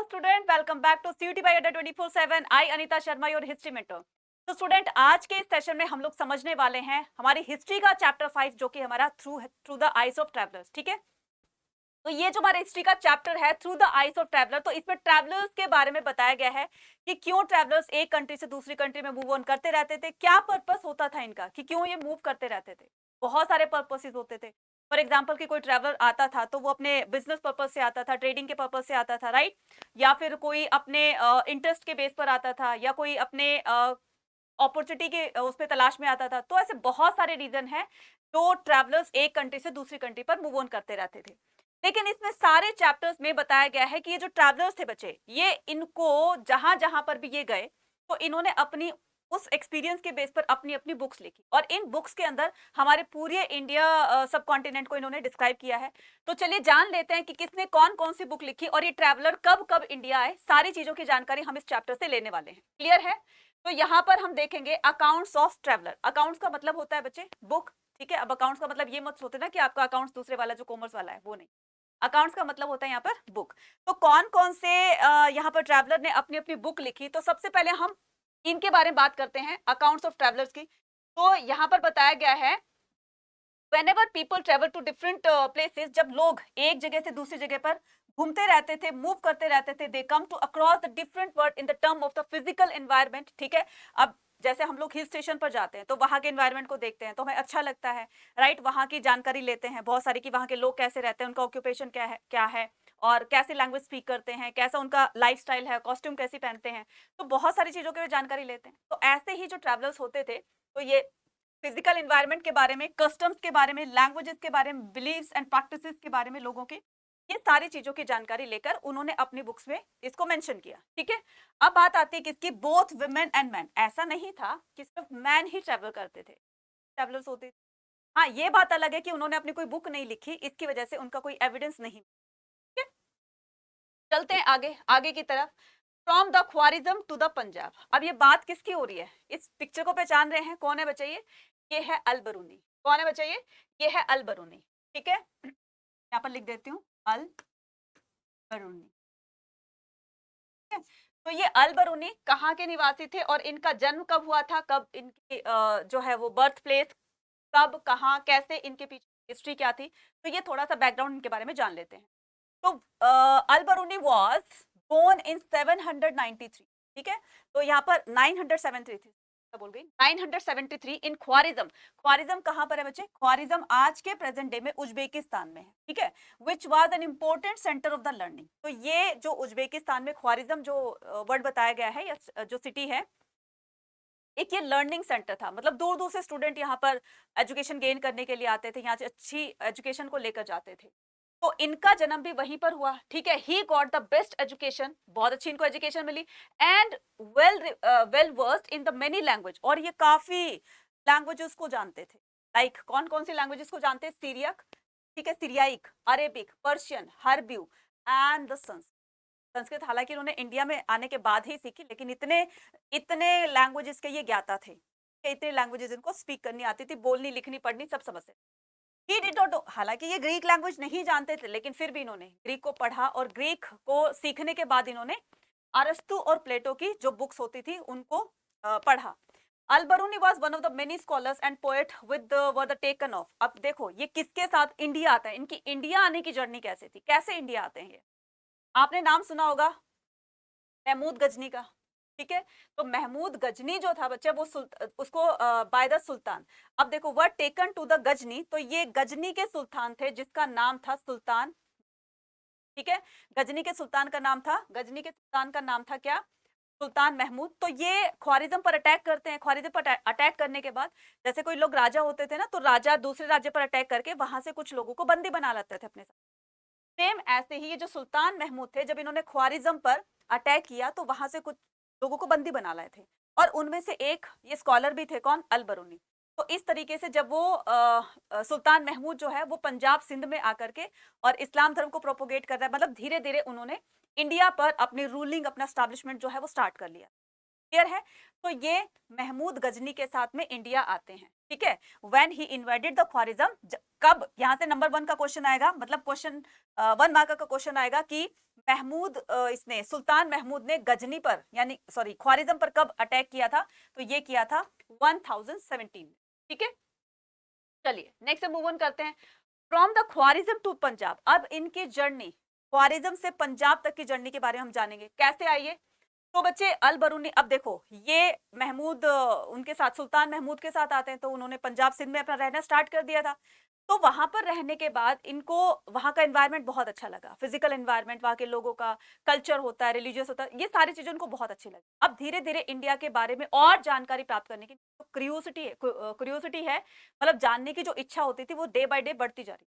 Student, welcome back to CUET by Adda 24/7। I Anita Sharma, your history mentor. तो student, आज के इस सेशन में हम लोग समझने वाले हैं हमारी हिस्ट्री का चैप्टर 5, जो कि हमारा through through the eyes of travellers. ठीक है, तो ये जो हमारा हिस्ट्री का चैप्टर है through the eyes of traveller, तो इसमें ट्रैवलर्स के बारे में बताया गया है कि क्यों ट्रैवलर्स एक कंट्री से दूसरी कंट्री में मूव ऑन करते रहते थे, क्या पर्पस होता था इनका कि क्यों ये मूव करते रहते थे। बहुत सारे पर्पसेस होते थे। फॉर एग्जाम्पल कि कोई ट्रैवलर आता था तो वो अपने बिजनेस पर्पज से आता था, ट्रेडिंग के पर्पज से आता था, राइट, या फिर कोई अपने इंटरेस्ट के बेस पर आता था, या कोई अपने अपॉर्चुनिटी के उस पे तलाश में आता था। तो ऐसे बहुत सारे रीजन हैं जो ट्रैवलर्स एक कंट्री से दूसरी कंट्री पर मूव ऑन करते रहते थे। लेकिन इसमें सारे चैप्टर्स में बताया गया है कि ये जो ट्रैवलर्स थे बच्चे, ये इनको जहां जहां पर भी ये गए तो इन्होंने अपनी उस एक्सपीरियंस के बेस पर अपनी अपनी बुक्स लिखी, और इन बुक्स के अंदर हमारे पूरे इंडिया सब कॉन्टिनेंट को इन्होंने डिस्क्राइब किया है। तो चलिए जान लेते हैं कि किसने कौन कौन सी बुक लिखी और ये ट्रैवलर कब कब इंडिया आए। सारी चीजों की जानकारी हम इस चैप्टर से लेने वाले हैं। क्लियर है? तो यहाँ पर हम देखेंगे अकाउंट्स ऑफ ट्रैवलर। अकाउंट्स का मतलब होता है बच्चे बुक। ठीक है, अब अकाउंट्स का मतलब ये मत सोचे ना कि आपका अकाउंट्स दूसरे वाला जो कॉमर्स वाला है वो नहीं। अकाउंट्स का मतलब होता है यहाँ पर बुक। तो कौन कौन से यहाँ पर ट्रैवलर ने अपनी अपनी बुक लिखी, तो सबसे पहले हम इनके बारे में बात करते हैं, अकाउंट्स ऑफ ट्रैवलर्स की। तो यहाँ पर बताया गया है whenever people travel to different places, जब लोग एक जगह से दूसरी जगह पर घूमते रहते थे, मूव करते रहते थे, they come to across the different word in the term of the physical environment. ठीक है, अब जैसे हम लोग हिल स्टेशन पर जाते हैं तो वहां के एनवायरनमेंट को देखते हैं तो हमें अच्छा लगता है, राइट, वहां की जानकारी लेते हैं बहुत सारी कि वहां के लोग कैसे रहते हैं, उनका ऑक्यूपेशन क्या है और कैसे लैंग्वेज स्पीक करते हैं, कैसा उनका लाइफस्टाइल है, कॉस्ट्यूम कैसी पहनते हैं। तो बहुत सारी चीजों की जानकारी लेते हैं। तो ऐसे ही जो ट्रैवलर्स होते थे, तो ये फिजिकल एनवायरनमेंट के बारे में, कस्टम्स के बारे में, लैंग्वेजेस के बारे में, बिलीव्स एंड प्रैक्टिसेस के बारे में लोगों के, ये सारी चीजों की जानकारी लेकर उन्होंने अपनी बुक्स में इसको मेंशन किया। ठीक है, अब बात आती है किसकी, बोथ वुमेन एंड मैन। ऐसा नहीं था कि सिर्फ मैन ही ट्रैवल करते थे, ट्रैवलर्स होते थे। हाँ, ये बात अलग है कि उन्होंने अपनी कोई बुक नहीं लिखी, इसकी वजह से उनका कोई एविडेंस नहीं। ठीक है, चलते हैं आगे आगे की तरफ। From the Khwarazm to the Punjab. अब ये बात किसकी हो रही है? इस पिक्चर को पहचान रहे हैं? कौन है बच्चे? ये है अल बरूनी। कौन है बच्चे? ये है अल बरूनी। ठीक है, यहाँ पर लिख देती हूँ, अल बरूनी। तो ये अल बरूनी कहाँ के निवासी थे और इनका जन्म कब हुआ था, कब इनकी जो है वो बर्थ प्लेस, कब, कहाँ, कैसे, इनके पीछे हिस्ट्री क्या थी, तो ये थोड़ा सा बैकग्राउंड इनके बारे में जान लेते हैं। तो Al Biruni was born in 793। ठीक है, तो यहाँ पर 973 बोल गई, 973 इन ख्वारिज्म। ख्वारिज्म कहाँ पर है बच्चे? ख्वारिज्म आज के प्रेजेंट डे में उज्बेकिस्तान में है। ठीक है, which was an important centre of the learning. तो ये जो उज्बेकिस्तान में ख्वारिज्म जो वर्ड बताया गया है या जो सिटी है, एक ये लर्निंग सेंटर था। मतलब दूर दूर से स्टूडेंट यहाँ पर एजुकेशन गेन करने के लिए आते थे, यहाँ से अच्छी एजुकेशन को लेकर जाते थे। तो इनका जन्म भी वहीं पर हुआ। ठीक है, he got the best education, बहुत अच्छी इनको एजुकेशन मिली, and well versed in the many language, और ये काफी लैंग्वेजेस को जानते थे। लाइक कौन कौन सी लैंग्वेजेस को जानते हैं? सीरियक, ठीक है, सीरियाइक, अरेबिक, पर्शियन, हर्ब्यू एंड द संस्कृत हालांकि उन्होंने इंडिया में आने के बाद ही सीखी, लेकिन इतने इतने लैंग्वेजेस के ये ज्ञाता थे कि इतने लैंग्वेजेस इनको स्पीक करनी आती थी, बोलनी, लिखनी, पढ़नी सब समझते थे। ही डिड नॉट, हालांकि ये ग्रीक लैंग्वेज नहीं जानते थे, लेकिन फिर भी इन्होंने ग्रीक को पढ़ा, और ग्रीक को सीखने के बाद इन्होंने अरस्तु और प्लेटो की जो बुक्स होती थी उनको पढ़ा। Al Biruni was one of the many scholars and poet with were the taken of. अब देखो ये किसके साथ इंडिया आता है, इनकी इंडिया आने की जर्नी कैसे थी, कैसे इंडिया आते हैं ये। आपने नाम सुना होगा महमूद गजनी का। ठीक है, तो महमूद गजनी जो था बच्चा, वो उसको बाय द सुल्तान। अब देखो word taken to the Ghazni, तो ये गजनी के सुल्तान थे जिसका नाम था सुल्तान। ठीक है, गजनी के सुल्तान का नाम था, गजनी के सुल्तान का नाम था क्या? सुल्तान महमूद। तो ये ख्वारिज्म पर अटैक करते हैं। ख्वारिज्म पर अटैक करने के बाद, जैसे कोई लोग राजा होते थे ना, तो राजा दूसरे राज्य पर अटैक करके वहां से कुछ लोगों को बंदी बना लेते थे अपने साथ। सेम ऐसे ही ये जो सुल्तान महमूद थे, जब इन्होंने ख्वारिज्म पर अटैक किया तो वहां से कुछ लोगों को बंदी बना लाए थे, और उनमें से एक ये स्कॉलर भी थे, कौन? अल बरूनी। तो इस तरीके से जब वो सुल्तान महमूद जो है वो पंजाब सिंध में आकर के और इस्लाम धर्म को प्रोपोगेट कर रहा है, मतलब धीरे धीरे उन्होंने इंडिया पर अपनी रूलिंग, अपना स्टैब्लिशमेंट जो है वो स्टार्ट कर लिया। क्लियर है? तो ये महमूद गजनी के साथ में इंडिया आते हैं। ठीक है, when he invaded the Khwarezm, कब, यहाँ से नंबर 1 का क्वेश्चन आएगा, मतलब क्वेश्चन 1 मार्क का क्वेश्चन आएगा कि महमूद इसने सुल्तान महमूद ने गजनी पर यानी सॉरी ख्वारिज्म पर कब अटैक किया था? तो ये किया था 1017 में। ठीक है, चलिए नेक्स्ट मूव ऑन करते हैं। From the Khwarazm to Punjab, अब इनकी जर्नी ख्वारिज्म से पंजाब तक की जर्नी के बारे में हम जानेंगे कैसे आई है। तो बच्चे अल बरूनी, अब देखो ये महमूद उनके साथ सुल्तान महमूद के साथ आते हैं, तो उन्होंने पंजाब सिंध में अपना रहना स्टार्ट कर दिया था। तो वहां पर रहने के बाद इनको वहां का एनवायरनमेंट बहुत अच्छा लगा, फिजिकल एनवायरनमेंट, वहां के लोगों का कल्चर होता है, रिलीजियस होता है, ये सारी चीजें उनको बहुत अच्छी लगी। अब धीरे धीरे इंडिया के बारे में और जानकारी प्राप्त करने की क्यूरियोसिटी है, मतलब जानने की जो इच्छा होती थी वो डे बाय डे बढ़ती जा रही।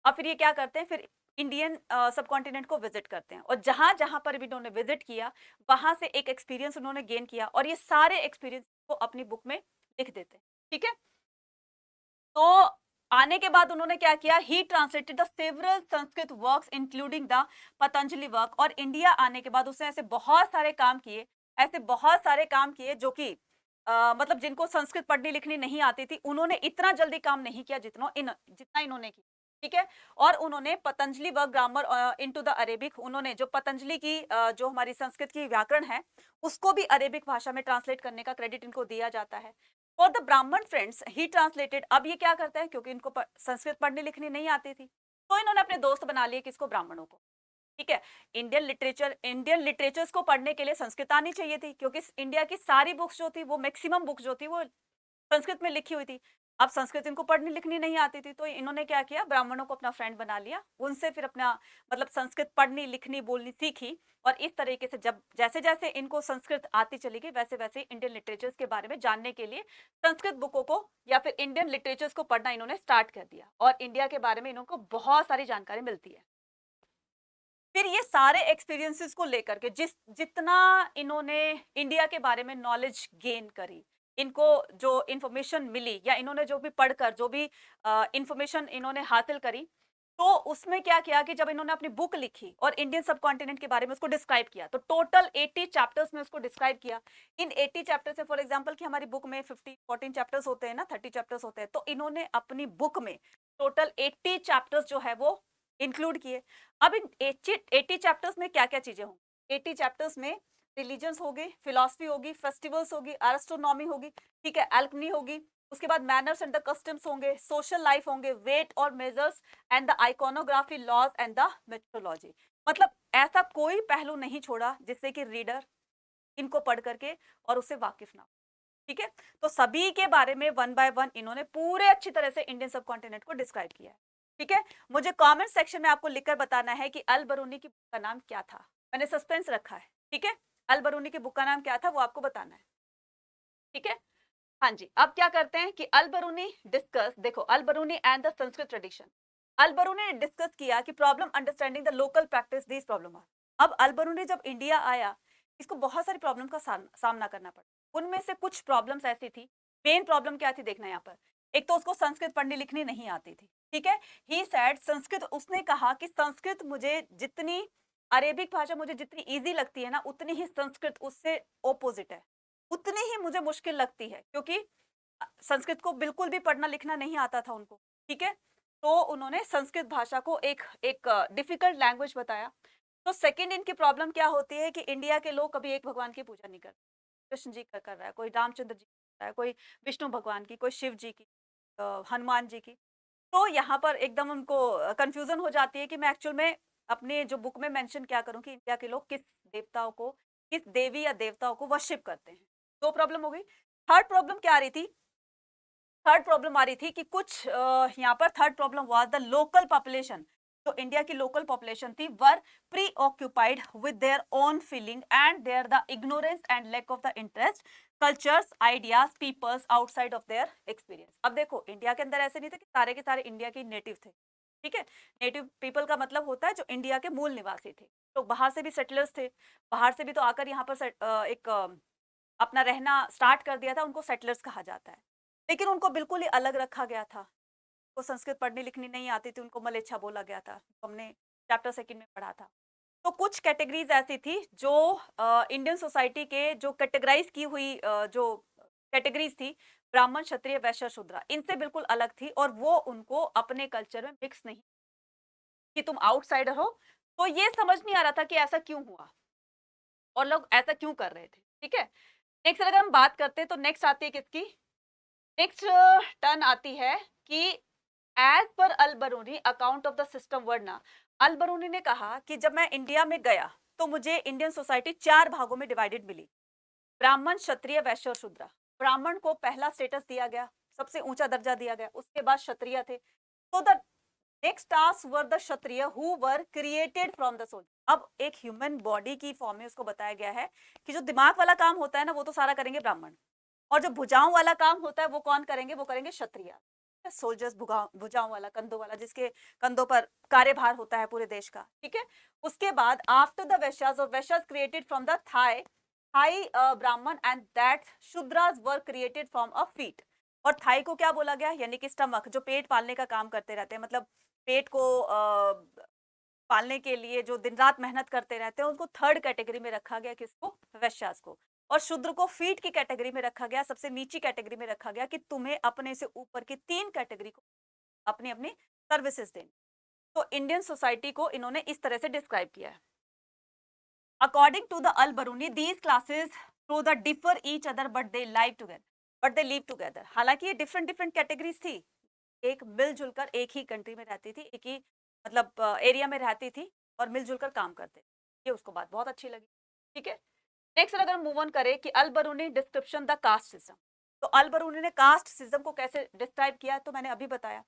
अब फिर ये क्या करते हैं, फिर इंडियन सब कॉन्टिनेंट को विजिट करते हैं, और जहां जहां पर भी उन्होंने विजिट किया वहां से एक एक्सपीरियंस उन्होंने गेन किया, और ये सारे एक्सपीरियंस को अपनी बुक में लिख देते हैं। ठीक है, तो आने के बाद उन्होंने क्या किया, ही translated the several Sanskrit works including the Patanjali work. और इंडिया आने के बाद उसने ऐसे बहुत सारे काम किए, ऐसे बहुत सारे काम किए जो कि मतलब जिनको संस्कृत पढ़नी लिखनी नहीं आती थी, उन्होंने इतना जल्दी काम नहीं किया जितना इन्होंने किया। ठीक है, और उन्होंने Patanjali work grammar into the Arabic, उन्होंने जो पतंजलि की जो हमारी संस्कृत की व्याकरण है उसको भी अरेबिक भाषा में ट्रांसलेट करने का क्रेडिट इनको दिया जाता है। फॉर द ब्राह्मण फ्रेंड्स ही ट्रांसलेटेड, अब ये क्या करता है, क्योंकि इनको संस्कृत पढ़ने लिखनी नहीं आती थी, तो इन्होंने अपने दोस्त बना लिए किसको, ब्राह्मणों को। ठीक है, इंडियन लिटरेचर्स को पढ़ने के लिए संस्कृत आनी चाहिए थी, क्योंकि इंडिया की सारी बुक्स जो थी वो मैक्सिमम बुक्स जो थी वो संस्कृत में लिखी हुई थी। अब संस्कृत इनको पढ़नी लिखनी नहीं आती थी, तो इन्होंने क्या किया, ब्राह्मणों को अपना फ्रेंड बना लिया, उनसे फिर अपना मतलब संस्कृत पढ़नी लिखनी बोलनी सीखी। और इस तरीके से जब जैसे जैसे इनको संस्कृत आती चली गई, वैसे वैसे इंडियन लिटरेचर्स के बारे में जानने के लिए संस्कृत बुकों को या फिर इंडियन लिटरेचर्स को पढ़ना इन्होंने स्टार्ट कर दिया, और इंडिया के बारे में इनको बहुत सारी जानकारी मिलती है। फिर ये सारे एक्सपीरियंसेस को लेकर के जितना इन्होंने इंडिया के बारे में नॉलेज गेन करी, इनको जो इंफॉर्मेशन मिली या इन्होंने जो भी पढ़कर जो भी इंफॉर्मेशन इन्होंने हासिल करी, तो उसमें क्या किया कि जब इन्होंने अपनी बुक लिखी और इंडियन सब कॉन्टिनेंट के बारे में उसको डिस्क्राइब किया, तो टोटल 80 चैप्टर्स में उसको डिस्क्राइब किया। इन 80 चैप्टर्स से, फॉर एग्जांपल कि हमारी बुक में 14 चैप्टर्स होते हैं ना, 30 चैप्टर्स होते हैं, तो इन्होंने अपनी बुक में टोटल 80 चैप्टर्स जो है वो इंक्लूड किए। अब इन 80 चैप्टर्स में क्या क्या चीजें होंगी, 80 चैप्टर्स में रिलीजन्स होगी, फिलॉसफी होगी, फेस्टिवल्स होगी, एस्ट्रोनॉमी होगी, ठीक है, एल्कमी होगी, उसके बाद मैनर्स एंड द कस्टम्स होंगे, सोशल लाइफ होंगे, वेट और measures and the iconography, laws and the metrology. मतलब ऐसा कोई पहलू नहीं छोड़ा जिससे कि रीडर इनको पढ़ करके और उससे वाकिफ ना हो। ठीक है, तो सभी के बारे में वन बाय वन इन्होंने पूरे अच्छी तरह से इंडियन सब कॉन्टिनेंट को डिस्क्राइब किया है। ठीक है, मुझे कमेंट सेक्शन में आपको लिखकर बताना है कि अल बरूनी की बुक का नाम क्या था, मैंने सस्पेंस रखा है। ठीक है, अल बरूनी की बुक का नाम क्या था वो आपको बताना है। ठीक है, हाँ जी, अब क्या करते हैं कि अल बरूनी डिस्कस, देखो Al Biruni and the Sanskrit tradition. Al बरूनी ने डिस्कस किया कि problem understanding the local practice, this problem are. अब अल बरूनी जब इंडिया आया, इसको बहुत सारी प्रॉब्लम का सामना करना पड़ा। उनमें से कुछ प्रॉब्लम्स ऐसी थी, मेन प्रॉब्लम क्या थी देखना यहाँ पर। एक तो उसको संस्कृत पढ़नी लिखनी नहीं आती थी। ठीक है, ही सेड संस्कृत, उसने कहा कि संस्कृत मुझे जितनी, अरेबिक भाषा मुझे जितनी इजी लगती है ना, उतनी ही संस्कृत उससे ओपोजिट है, उतनी ही मुझे मुश्किल लगती है, क्योंकि संस्कृत को बिल्कुल भी पढ़ना लिखना नहीं आता था उनको। ठीक है, तो उन्होंने संस्कृत भाषा को एक एक डिफिकल्ट लैंग्वेज बताया। तो सेकंड इनकी प्रॉब्लम क्या होती है कि इंडिया के लोग कभी एक भगवान की पूजा नहीं करते। कृष्ण जी का कर रहा है, कोई रामचंद्र जी कर रहा है, कोई विष्णु भगवान की, कोई शिव जी की, हनुमान जी की। तो यहाँ पर एकदम उनको कंफ्यूजन हो जाती है कि मैं एक्चुअल में अपने जो बुक में मेंशन क्या करूं कि इंडिया के लोग किस देवताओं को, किस देवी या देवताओं को वर्शिप करते हैं। दो प्रॉब्लम हो गई। थर्ड प्रॉब्लम क्या आ रही थी, थर्ड प्रॉब्लम आ रही थी कि कुछ यहाँ पर third problem was the local population. जो इंडिया की लोकल पॉपुलेशन थी were preoccupied with their own feeling and their the ignorance and lack of the interest, cultures, ideas, peoples outside of their experience. अब देखो India के अंदर ऐसे नहीं थे कि सारे के सारे इंडिया के नेटिव थे। ठीक है, नेटिव पीपल का मतलब होता है जो इंडिया के मूल निवासी थे। तो बाहर से भी सेटलर्स थे, बाहर से भी तो आकर यहाँ पर अपना रहना स्टार्ट कर दिया था, उनको सेटलर्स कहा जाता है। लेकिन उनको बिल्कुल ही अलग रखा गया था, वो संस्कृत पढ़नी लिखनी नहीं आती थी, उनको मलेच्छा बोला गया था, तो हमने चैप्टर सेकंड में पढ़ा था। तो कुछ कैटेगरीज ऐसी थी जो इंडियन सोसाइटी के जो कैटेगराइज की हुई जो कैटेगरीज थी, ब्राह्मण, क्षत्रिय, वैश्य, शूद्र, इनसे बिल्कुल अलग थी, और वो उनको अपने कल्चर में मिक्स नहीं, कि तुम आउटसाइडर हो तो ये समझ नहीं आ रहा था कि ऐसा क्यों हुआ और लोग ऐसा क्यों कर रहे थे, ठीक है। नेक्स्ट अगर हम बात करते हैं तो नेक्स्ट आती है किसकी, नेक्स्ट टर्न आती है कि एज पर Al Biruni account of the system varna, Al बरूनी ने कहा कि जब मैं इंडिया में गया तो मुझे इंडियन सोसाइटी 4 भागों में डिवाइडेड मिली, ब्राह्मण, क्षत्रिय, वैश्य और शूद्र। ब्राह्मण को पहला स्टेटस दिया गया, सबसे ऊंचा दर्जा दिया गया, उसके बाद क्षत्रिय थे। तो the next task were the Kshatriya who were created from the soul. अब एक ह्यूमन बॉडी की फॉर्म में उसको बताया गया है कि जो दिमाग वाला काम होता है ना वो तो सारा करेंगे ब्राह्मण, और जो भुजाओं वाला काम होता है वो कौन करेंगे, वो करेंगे क्षत्रिय। सोल्जर्स, भुजाओं वाला, कंधों वाला, जिसके कंधों पर कार्यभार होता है पूरे देश का, ठीक है। उसके बाद आफ्टर द वैश्यास, और Vaishyas created from the thigh, thigh Brahman, and that Shudras were created from a feet. और थाई को क्या बोला गया, यानी कि स्टमक, जो पेट पालने का काम करते रहते हैं, मतलब पेट को पालने के लिए जो दिन रात मेहनत करते रहते हैं, उनको थर्ड कैटेगरी में रखा गया, किसको, वैश्यास को। और शूद्र को फीट की कैटेगरी में रखा गया, सबसे नीची कैटेगरी में रखा गया कि तुम्हें अपने से ऊपर की 3 कैटेगरी को अपनी अपनी सर्विसेज देनी। तो इंडियन सोसाइटी को इन्होंने इस तरह से डिस्क्राइब किया है। According to the Al Biruni, these classes through the differ each other but they live together, but they live together. हालांकि ये डिफरेंट डिफरेंट कैटेगरीज थी, एक मिलजुल कर एक ही कंट्री में रहती थी, एक ही मतलब एरिया में रहती थी और मिलजुल कर काम करते। ये उसको बात बहुत अच्छी लगी, ठीक है। नेक्स्ट अगर हम मूव ऑन करें कि Al Biruni description the caste system, तो अल बरूनी ने कास्ट सिस्टम को कैसे डिस्क्राइब किया तो मैंने अभी बताया।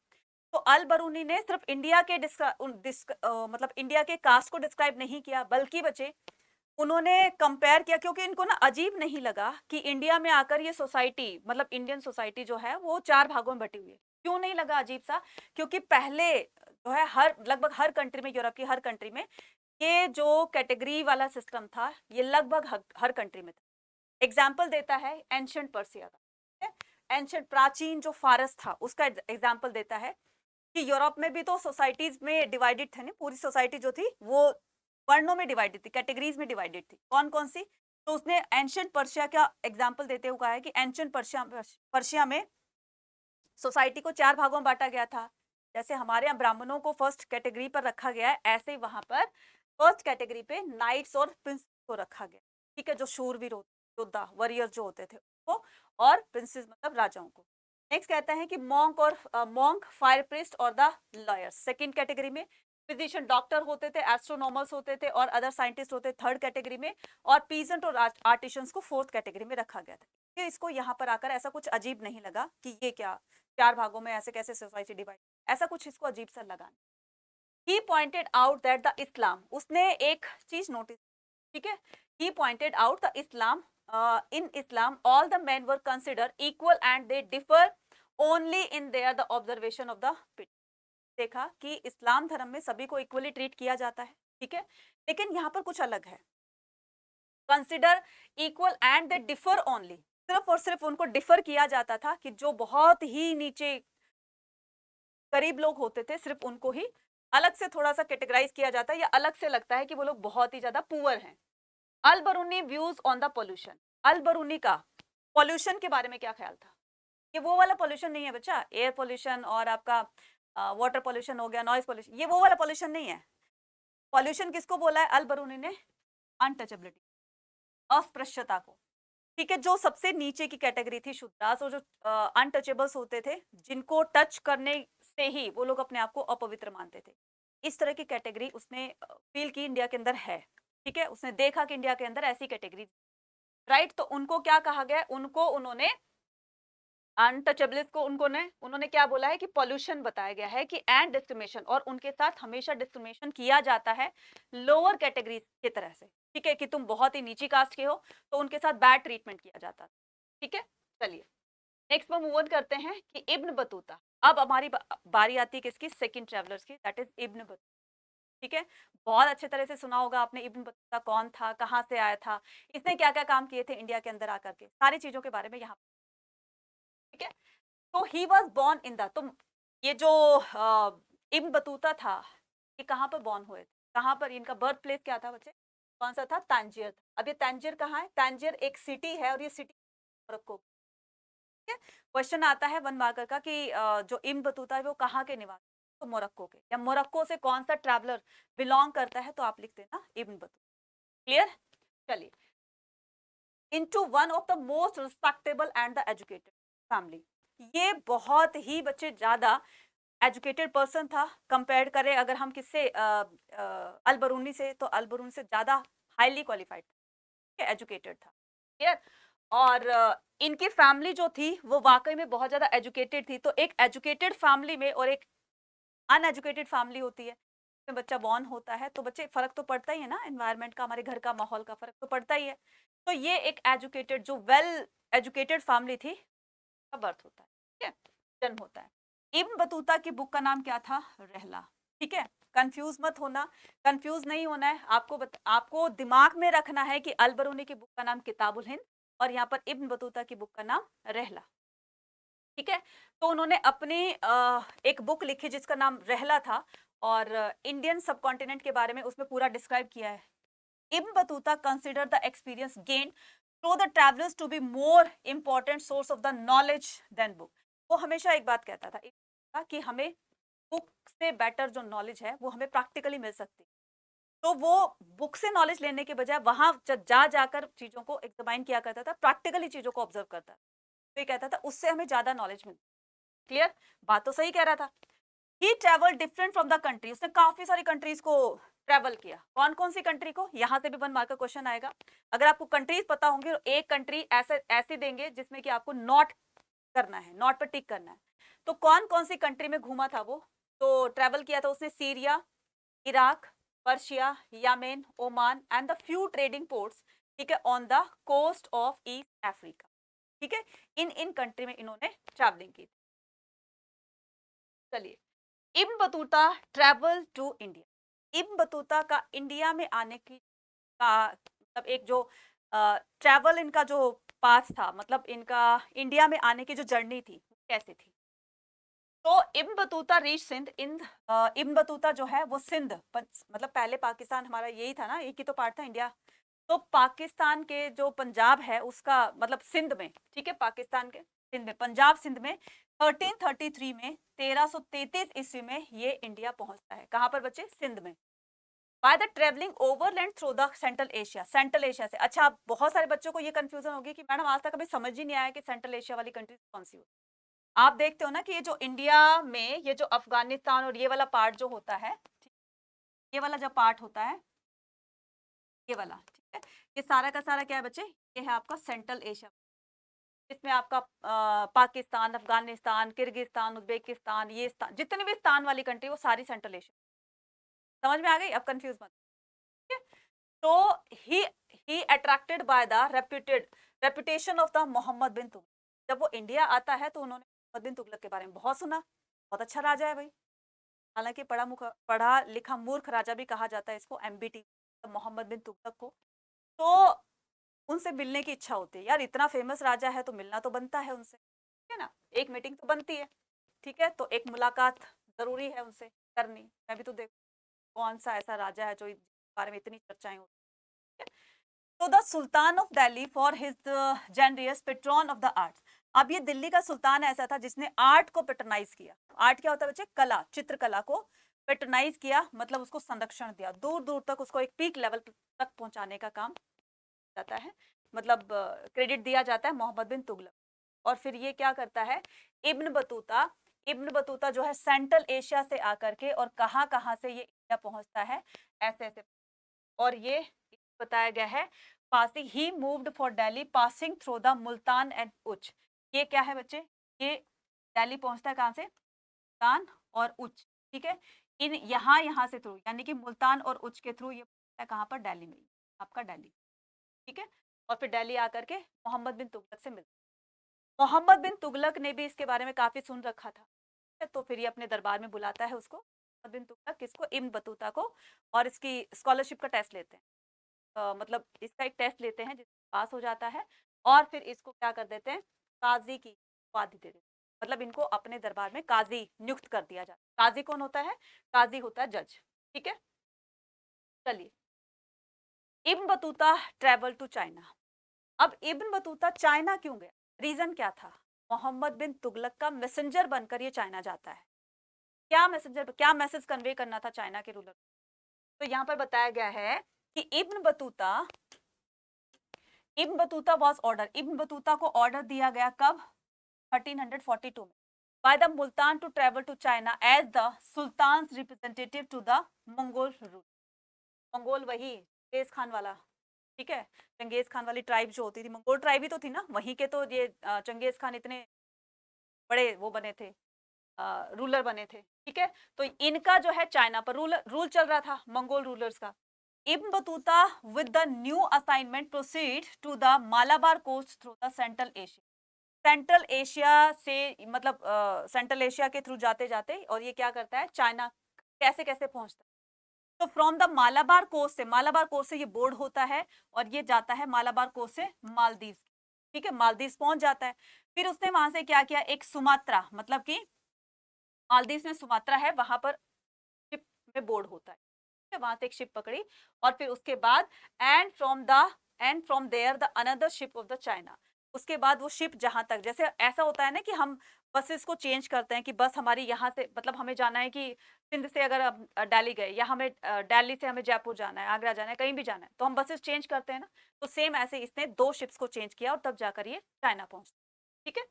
तो अल बरूनी ने सिर्फ इंडिया के मतलब इंडिया के कास्ट को डिस्क्राइब नहीं किया, बल्कि बच्चे उन्होंने कंपेयर किया, क्योंकि इनको ना अजीब नहीं लगा कि इंडिया में आकर ये सोसाइटी, मतलब इंडियन सोसाइटी जो है वो 4 भागों में बटी हुई है। क्यों नहीं लगा अजीब सा, क्योंकि पहले जो है हर लगभग हर कंट्री में, यूरोप की हर कंट्री में ये जो कैटेगरी वाला सिस्टम था ये लगभग हर कंट्री में था। एग्जाम्पल देता है एंशियंट पर्सिया का, एंशियंट प्राचीन जो फारस था उसका एग्जाम्पल देता है कि यूरोप में भी तो सोसाइटीज में डिवाइडेड थे ना, पूरी सोसाइटी जो थी वो वर्णों में डिवाइडेड थी, कैटेगरीज में डिवाइडेड थी। कौन कौन सी, तो उसने एंशियंट पर्शिया का एग्जाम्पल देते हुए कहा है कि एंशियंट पर्शिया में सोसाइटी को 4 भागों में बांटा गया था। जैसे हमारे यहाँ ब्राह्मणों को फर्स्ट कैटेगरी पर रखा गया है, ऐसे ही वहां पर फर्स्ट कैटेगरी पे नाइट्स और प्रिंस को रखा गया, ठीक है, जो शूरवीर योद्धा वॉरियर जो होते थे उनको, और प्रिंसेस मतलब राजाओं को। नेक्स्ट कहता है कि मॉन्क, फायर प्रिस्ट और द लॉयर्स सेकंड कैटेगरी में, फिजिशियन डॉक्टर होते थे, एस्ट्रोनॉमर्स होते थे और अदर साइंटिस्ट होते थर्ड कैटेगरी में, और पीजेंट और आर्टिशंस को फोर्थ कैटेगरी में रखा गया था। कि इसको यहाँ पर आकर ऐसा कुछ अजीब नहीं लगा कि ये क्या 4 भागों में ऐसे कैसे सोसाइटी डिवाइड, ऐसा कुछ इसको अजीब सा लगा। He pointed out that the Islam, उसने एक चीज नोटिस, ठीक है, he pointed out the Islam, in Islam all the men were considered equal and they differ only in their the observation of the pit। देखा कि इस्लाम धर्म में सभी को इक्वली ट्रीट किया जाता है, ठीक है, लेकिन यहाँ पर कुछ अलग है। Consider equal and they differ only, सिर्फ और सिर्फ उनको डिफर किया जाता था कि जो बहुत ही नीचे गरीब लोग होते थे सिर्फ उनको ही अलग से थोड़ा सा कैटेगराइज किया जाता है, या अलग से लगता है कि वो लोग बहुत ही ज्यादा पुअर हैं। Al Biruni views on the pollution, Al Biruni का पॉल्यूशन के बारे में क्या ख्याल था। ये वो वाला पॉल्यूशन नहीं है बच्चा, एयर पॉल्यूशन और आपका वाटर पॉल्यूशन हो गया, नॉइज पॉल्यूशन, ये वो वाला पॉल्यूशन नहीं है। पॉल्यूशन किसको बोला है अल बरूनी ने, अनटचेबिलिटी, अस्पृश्यता को, ठीक है, जो सबसे नीचे की कैटेगरी थी शूद्रास, और जो अनटचेबल्स होते थे जिनको टच करने से ही वो लोग अपने आप को अपवित्र मानते थे, इस तरह की कैटेगरी उसने फील की इंडिया के अंदर है, ठीक है, उसने देखा कि इंडिया के अंदर ऐसी कैटेगरी, राइट। तो उनको क्या कहा गया, उनको उन्होंने अनटचेबल्स को उन्होंने क्या बोला है कि पॉल्यूशन बताया गया है कि एंड डिस्क्रिमिनेशन, और उनके साथ हमेशा डिस्क्रिमिनेशन किया जाता है लोअर कैटेगरी की तरह से, ठीक है, कि तुम बहुत ही नीची कास्ट के हो तो उनके साथ बैड ट्रीटमेंट किया जाता है, ठीक है। चलिए नेक्स्ट में मूव ऑन करते हैं कि इब्न बतूता, अब हमारी बारी आती है किसकी, सेकंड ट्रैवलर्स की, दैट इज इब्न बतूता, ठीक है। बहुत अच्छे तरह से सुना होगा आपने इब्न बतूता कौन था, कहाँ से आया था, इसने क्या क्या काम किए थे इंडिया के अंदर आकर के, सारी चीजों के बारे में यहाँ, ठीक है। तो he was born in the, तो ये जो इब्न बतूता था ये कहाँ पर बॉर्न हुए थे, कहाँ पर इनका बर्थ प्लेस क्या था बच्चे, कौन सा था, तांजियर था। अब ये तांजियर कहाँ है, तांजियर एक सिटी है और ये सिटी मोरक्को, ठीक है। क्वेश्चन आता है 1 मार्कर का कि जो इब्न बतूता है वो कहाँ के निवासी, तो मोरक्को के, या मोरक्को से कौन सा ट्रैवलर बिलोंग करता है, तो आप लिख देना इब्न बतूता। क्लियर? चलिए, into one of the most respectable and the educated family. ये बहुत ही बच्चे ज्यादा एजुकेटेड पर्सन था, कंपेयर करें अगर हम किससे, अल बरूनी से, तो अल बरूनी से ज्यादा हाईली क्वालिफाइड, एजुकेटेड था। क्लियर? और इनकी फैमिली जो थी वो वाकई में बहुत ज्यादा एजुकेटेड थी। तो एक एजुकेटेड फैमिली में और एक अनएजुकेटेड फैमिली होती है, उसमें बच्चा बॉर्न होता है तो बच्चे फर्क तो पड़ता ही है ना, एनवायरनमेंट का, हमारे घर का माहौल का फर्क तो पड़ता ही है। तो ये एक एजुकेटेड, जो वेल एजुकेटेड फैमिली थी, का बर्थ होता है, ठीक है, जन्म होता है। इब्न बतूता की बुक का नाम क्या था? रहला। ठीक है, कंफ्यूज मत होना, कंफ्यूज नहीं होना है आपको। आपको दिमाग में रखना है कि अल बरूनी की बुक का नाम किताबुल हिंद और यहाँ पर इब्न बतूता की बुक का नाम रहला। ठीक है, तो उन्होंने अपनी एक बुक लिखी जिसका नाम रहला था, और इंडियन सब कॉन्टिनेंट के बारे में उसमें पूरा डिस्क्राइब किया है। Ibn Battuta consider the experience gain through the travellers to be more important source of the knowledge than book. वो हमेशा एक बात कहता था कि हमें बुक से बेटर जो नॉलेज है वो हमें प्रैक्टिकली मिल सकती है। तो वो बुक से नॉलेज लेने के बजाय वहां जा जाकर चीजों को एग्जामाइन किया करता था, प्रैक्टिकली चीजों को ऑब्जर्व करता था। तो ये कहता था उससे हमें ज्यादा नॉलेज मिलती। क्लियर? बात तो सही कह रहा था। He travel different from the country, उसने काफी सारी कंट्रीज को ट्रेवल किया। कौन कौन सी कंट्री को? यहाँ से भी 1 मार्क का क्वेश्चन आएगा। अगर आपको कंट्रीज पता होंगे तो एक कंट्री ऐसे ऐसे देंगे जिसमें कि आपको नॉट करना है, नॉट पर टिक करना है। तो कौन कौन सी कंट्री में घूमा था वो? तो ट्रेवल किया था उसने Syria, Iraq, Persia, Yemen, Oman and the few trading ports, ठीक है, on the coast of East Africa. ठीक है, इन इन कंट्री में इन्होंने ट्रैवलिंग की। चलिए, Ibn Battuta travel to India. Ibn Battuta का इंडिया में आने की का मतलब एक जो ट्रैवल इनका जो पाथ था, मतलब इनका इंडिया में आने की जो जर्नी थी कैसे थी? तो इब्न बतूता रीच सिंध इन, इब्न बतूता जो है वो सिंध, मतलब पहले पाकिस्तान हमारा यही था ना, एक ही तो पार्ट था इंडिया। तो पाकिस्तान के जो पंजाब है उसका मतलब सिंध में, ठीक है, पाकिस्तान के सिंध में, पंजाब सिंध में 1333 में, 1333 ईस्वी में ये इंडिया पहुंचता है। कहां पर बच्चे? सिंध में। By the travelling overland through the central Asia, central Asia से। अच्छा, बहुत सारे बच्चों को ये कंफ्यूजन होगी कि मैडम आज तक कभी समझ ही नहीं आया कि सेंट्रल एशिया वाली कंट्रीज कौन सी होती। आप देखते हो ना कि ये जो इंडिया में ये जो अफगानिस्तान और ये वाला पार्ट जो होता है, ये वाला जो पार्ट होता है, ये वाला, ठीक है, ये सारा का सारा क्या है बच्चे? ये है आपका सेंट्रल एशिया। इसमें आपका पाकिस्तान, अफगानिस्तान, किर्गिस्तान, उज्बेकिस्तान, ये जितने भी स्थान वाली कंट्री वो सारी सेंट्रल एशिया। समझ में आ गई? अब कंफ्यूज मत। ठीक है, तो he attracted by the reputation of the Mohammad bin Tughlaq. जब वो इंडिया आता है तो उन्होंने मोहम्मद बिन तुगलक के बारे में बहुत सुना, बहुत अच्छा राजा है भाई। हालांकि पढ़ा लिखा मूर्ख राजा भी कहा जाता है इसको, MBT, तो मोहम्मद बिन तुगलक को। तो उनसे मिलने की इच्छा होती है यार, इतना फेमस राजा है तो मिलना तो बनता है उनसे, ठीक है ना, एक मीटिंग तो बनती है। ठीक है, तो एक मुलाकात जरूरी है उनसे करनी। मैं भी तो देखूं कौन सा ऐसा राजा है जो इस बारे में इतनी चर्चाएं होती है। तो the sultan of Delhi for his generous patron of the arts. अब ये दिल्ली का सुल्तान ऐसा था जिसने आर्ट को पेट्रोनाइज किया। आर्ट क्या होता है बच्चे? कला, चित्रकला को पेट्रोनाइज किया, मतलब उसको संरक्षण दिया, दूर दूर तक उसको एक पीक लेवल तक पहुंचाने का काम जाता है, मतलब क्रेडिट दिया जाता है मोहम्मद बिन तुगलक। और फिर ये क्या करता है? इब्न बतूता जो है सेंट्रल एशिया से आकर के, और कहाँ कहाँ से ये इंडिया पहुंचता है, ऐसे ऐसे, और ये बताया गया है passing he moved for Delhi passing through the Multan and उच। ये क्या है बच्चे? ये दिल्ली पहुंचता है कहाँ से? मुल्तान और उच। ठीक है, इन यहाँ से थ्रू, यानी कि मुल्तान और उच के थ्रू ये पहुंचता है कहाँ पर? दिल्ली में, आपका दिल्ली। ठीक है, और फिर दिल्ली आकर के मोहम्मद बिन तुगलक से मिलता है। मोहम्मद बिन तुगलक ने भी इसके बारे में काफी सुन रखा था, तो फिर ये अपने दरबार में बुलाता है उसको, मोहम्मद बिन तुगलक, किसको? इब्न बतूता को, और इसकी स्कॉलरशिप का टेस्ट लेते हैं। मतलब इसका एक टेस्ट लेते हैं, जिसमें पास हो जाता है, और फिर इसको क्या कर देते हैं? काजी की उपाधि दे देते हैं। मतलब इनको अपने दरबार में काजी नियुक्त कर दिया जाता है। काजी कौन होता है? काजी होता है जज। ठीक है, चलिए, Ibn Battuta travel to China. अब इब्न बतूता चाइना क्यों गया? रीजन क्या था? मोहम्मद बिन तुगलक का मैसेंजर बनकर ये चाइना जाता है। क्या मैसेज कन्वे करना था चाइना के रूलर? तो यहाँ पर बताया गया है कि Ibn Battuta was order, Ibn Battuta को ऑर्डर दिया गया कब? 1342 में, by the Multan to travel to China as the sultan representative to the Mongol rule. Mongol वही चंगेज खान वाला, ठीक है, चंगेज खान वाली ट्राइब जो होती थी, मंगोल ट्राइब ही तो थी ना, वहीं के तो ये चंगेज खान इतने बड़े वो बने थे, रूलर बने थे, ठीक है। तो इनका जो है चाइना पर रूल चल रहा था मंगोल रूलर्स का। Ibn Battuta with the new assignment proceed to the Malabar coast through the central Asia, central Asia से मतलब सेंट्रल एशिया के थ्रू जाते जाते, और ये क्या करता है चाइना कैसे कैसे पहुंचता है? तो फ्रॉम द मालाबार कोस्ट से ये बोर्ड होता है और ये जाता है मालाबार कोस्ट से मालदीव, ठीक है, मालदीव पहुंच जाता है। फिर उसने वहां से क्या किया, एक सुमात्रा, मतलब कि मालदीव में सुमात्रा है, वहां पर शिप में बोर्ड होता है, ठीक है, वहां से एक शिप पकड़ी, और फिर उसके बाद and from there the another ship of the China. उसके बाद वो शिप जहां तक, जैसे ऐसा होता है ना कि हम बसेस को चेंज करते हैं कि बस हमारी यहाँ से, मतलब हमें जाना है कि सिंध से अगर हम दिल्ली गए, या हमें दिल्ली से हमें जयपुर जाना है, आगरा जाना है, कहीं भी जाना है, तो हम बसेस चेंज करते हैं ना। तो सेम ऐसे इसने 2 शिप्स को चेंज किया और तब जाकर ये चाइना पहुंचता, ठीक है।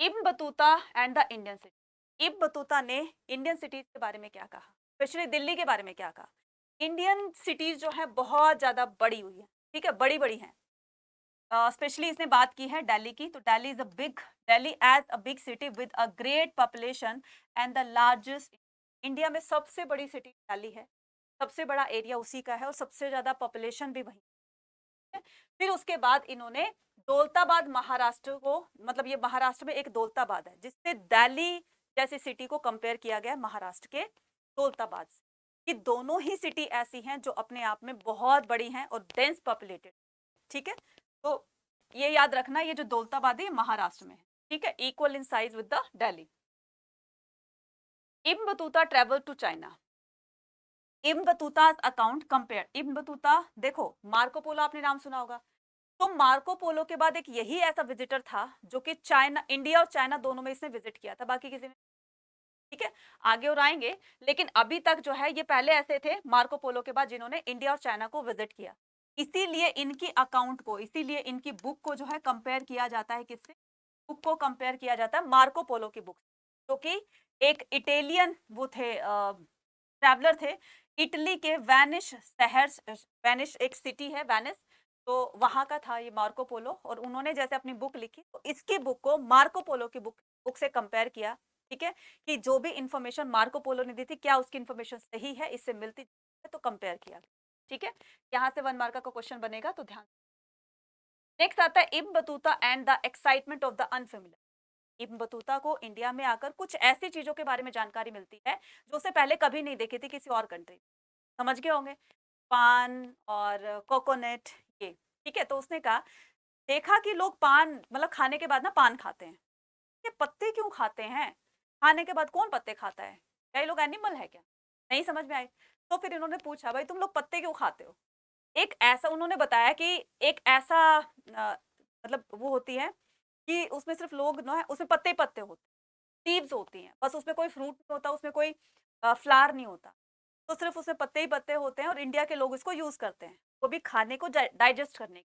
Ibn Battuta and the Indian city, Ibn Battuta ने इंडियन सिटीज के बारे में क्या कहा, स्पेशली दिल्ली के बारे में क्या कहा? इंडियन सिटीज जो है बहुत ज्यादा बड़ी हुई है, ठीक है, बड़ी बड़ी हैं। स्पेशली इसने बात की है दिल्ली की, तो Delhi as a big city with a great population and the largest, India में सबसे बड़ी सिटी दिल्ली है, सबसे बड़ा एरिया उसी का है और सबसे ज्यादा पॉपुलेशन भी वही है। फिर उसके बाद इन्होंने दौलताबाद महाराष्ट्र को, मतलब ये महाराष्ट्र में एक दौलताबाद है, जिससे दिल्ली जैसी सिटी को कंपेयर किया गया महाराष्ट्र के दौलताबाद से, कि दोनों ही सिटी ऐसी हैं जो अपने आप में बहुत बड़ी हैं और डेंस पॉपुलेटेड, ठीक है। तो ये याद रखना, ये जो दौलताबाद है महाराष्ट्र में है, ठीक है, equal in size with the Delhi. Ibn Battuta travel to China, Ibn Battuta account compare, Ibn Battuta, देखो मार्को पोलो आपने नाम सुना होगा, तो मार्को पोलो के बाद एक यही ऐसा विजिटर था जो कि चाइना, इंडिया और चाइना दोनों में इसने विजिट किया था, बाकी किसी ने, ठीक है, आगे और आएंगे, लेकिन अभी तक जो है ये पहले ऐसे थे मार्को पोलो के बाद जिन्होंने इंडिया और चाइना को विजिट किया। इसीलिए इनकी अकाउंट को, इसीलिए इनकी बुक को जो है कंपेयर किया जाता है, किससे? बुक को कंपेयर किया जाता है मार्को पोलो की बुक, जो कि एक इटालियन वो थे, ट्रैवलर थे, इटली के वेनिस शहर, वेनिस एक सिटी है वेनिस, तो वहां का था ये मार्को पोलो, और उन्होंने जैसे अपनी बुक लिखी तो इसकी बुक को मार्को पोलो की बुक से कंपेयर किया, ठीक है, कि जो भी इंफॉर्मेशन मार्को पोलो ने दी थी क्या उसकी इंफॉर्मेशन सही है, इससे मिलती है, तो कंपेयर किया, ठीक है। यहाँ से 1 मार्क का क्वेश्चन बनेगा, तो ध्यान। नेक्स्ट आता है Ibn Battuta and the excitement of the unfamiliar, ibn Battuta को इंडिया में आकर कुछ ऐसी चीजों के बारे में जानकारी मिलती है जो उसे पहले कभी नहीं देखी थी किसी और कंट्री, समझ गए होंगे, पान और कोकोनट, ये, ठीक है। तो उसने कहा, देखा कि लोग पान, मतलब खाने के बाद ना पान खाते हैं, ये पत्ते क्यों खाते हैं, खाने के बाद कौन पत्ते खाता है, क्या ये लोग एनिमल है क्या? नहीं समझ में आई। तो फिर इन्होंने पूछा, भाई तुम लोग पत्ते क्यों खाते हो? एक ऐसा उन्होंने बताया कि एक ऐसा मतलब वो होती है कि उसमें सिर्फ लोग ना है, उसमें पत्ते ही पत्ते होते हैं, लीव्स होती हैं, बस उसमें कोई फ्रूट नहीं होता, उसमें कोई फ्लावर नहीं होता, तो सिर्फ उसमें पत्ते ही पत्ते होते हैं, और इंडिया के लोग इसको यूज करते हैं, वो भी खाने को डाइजेस्ट करने के।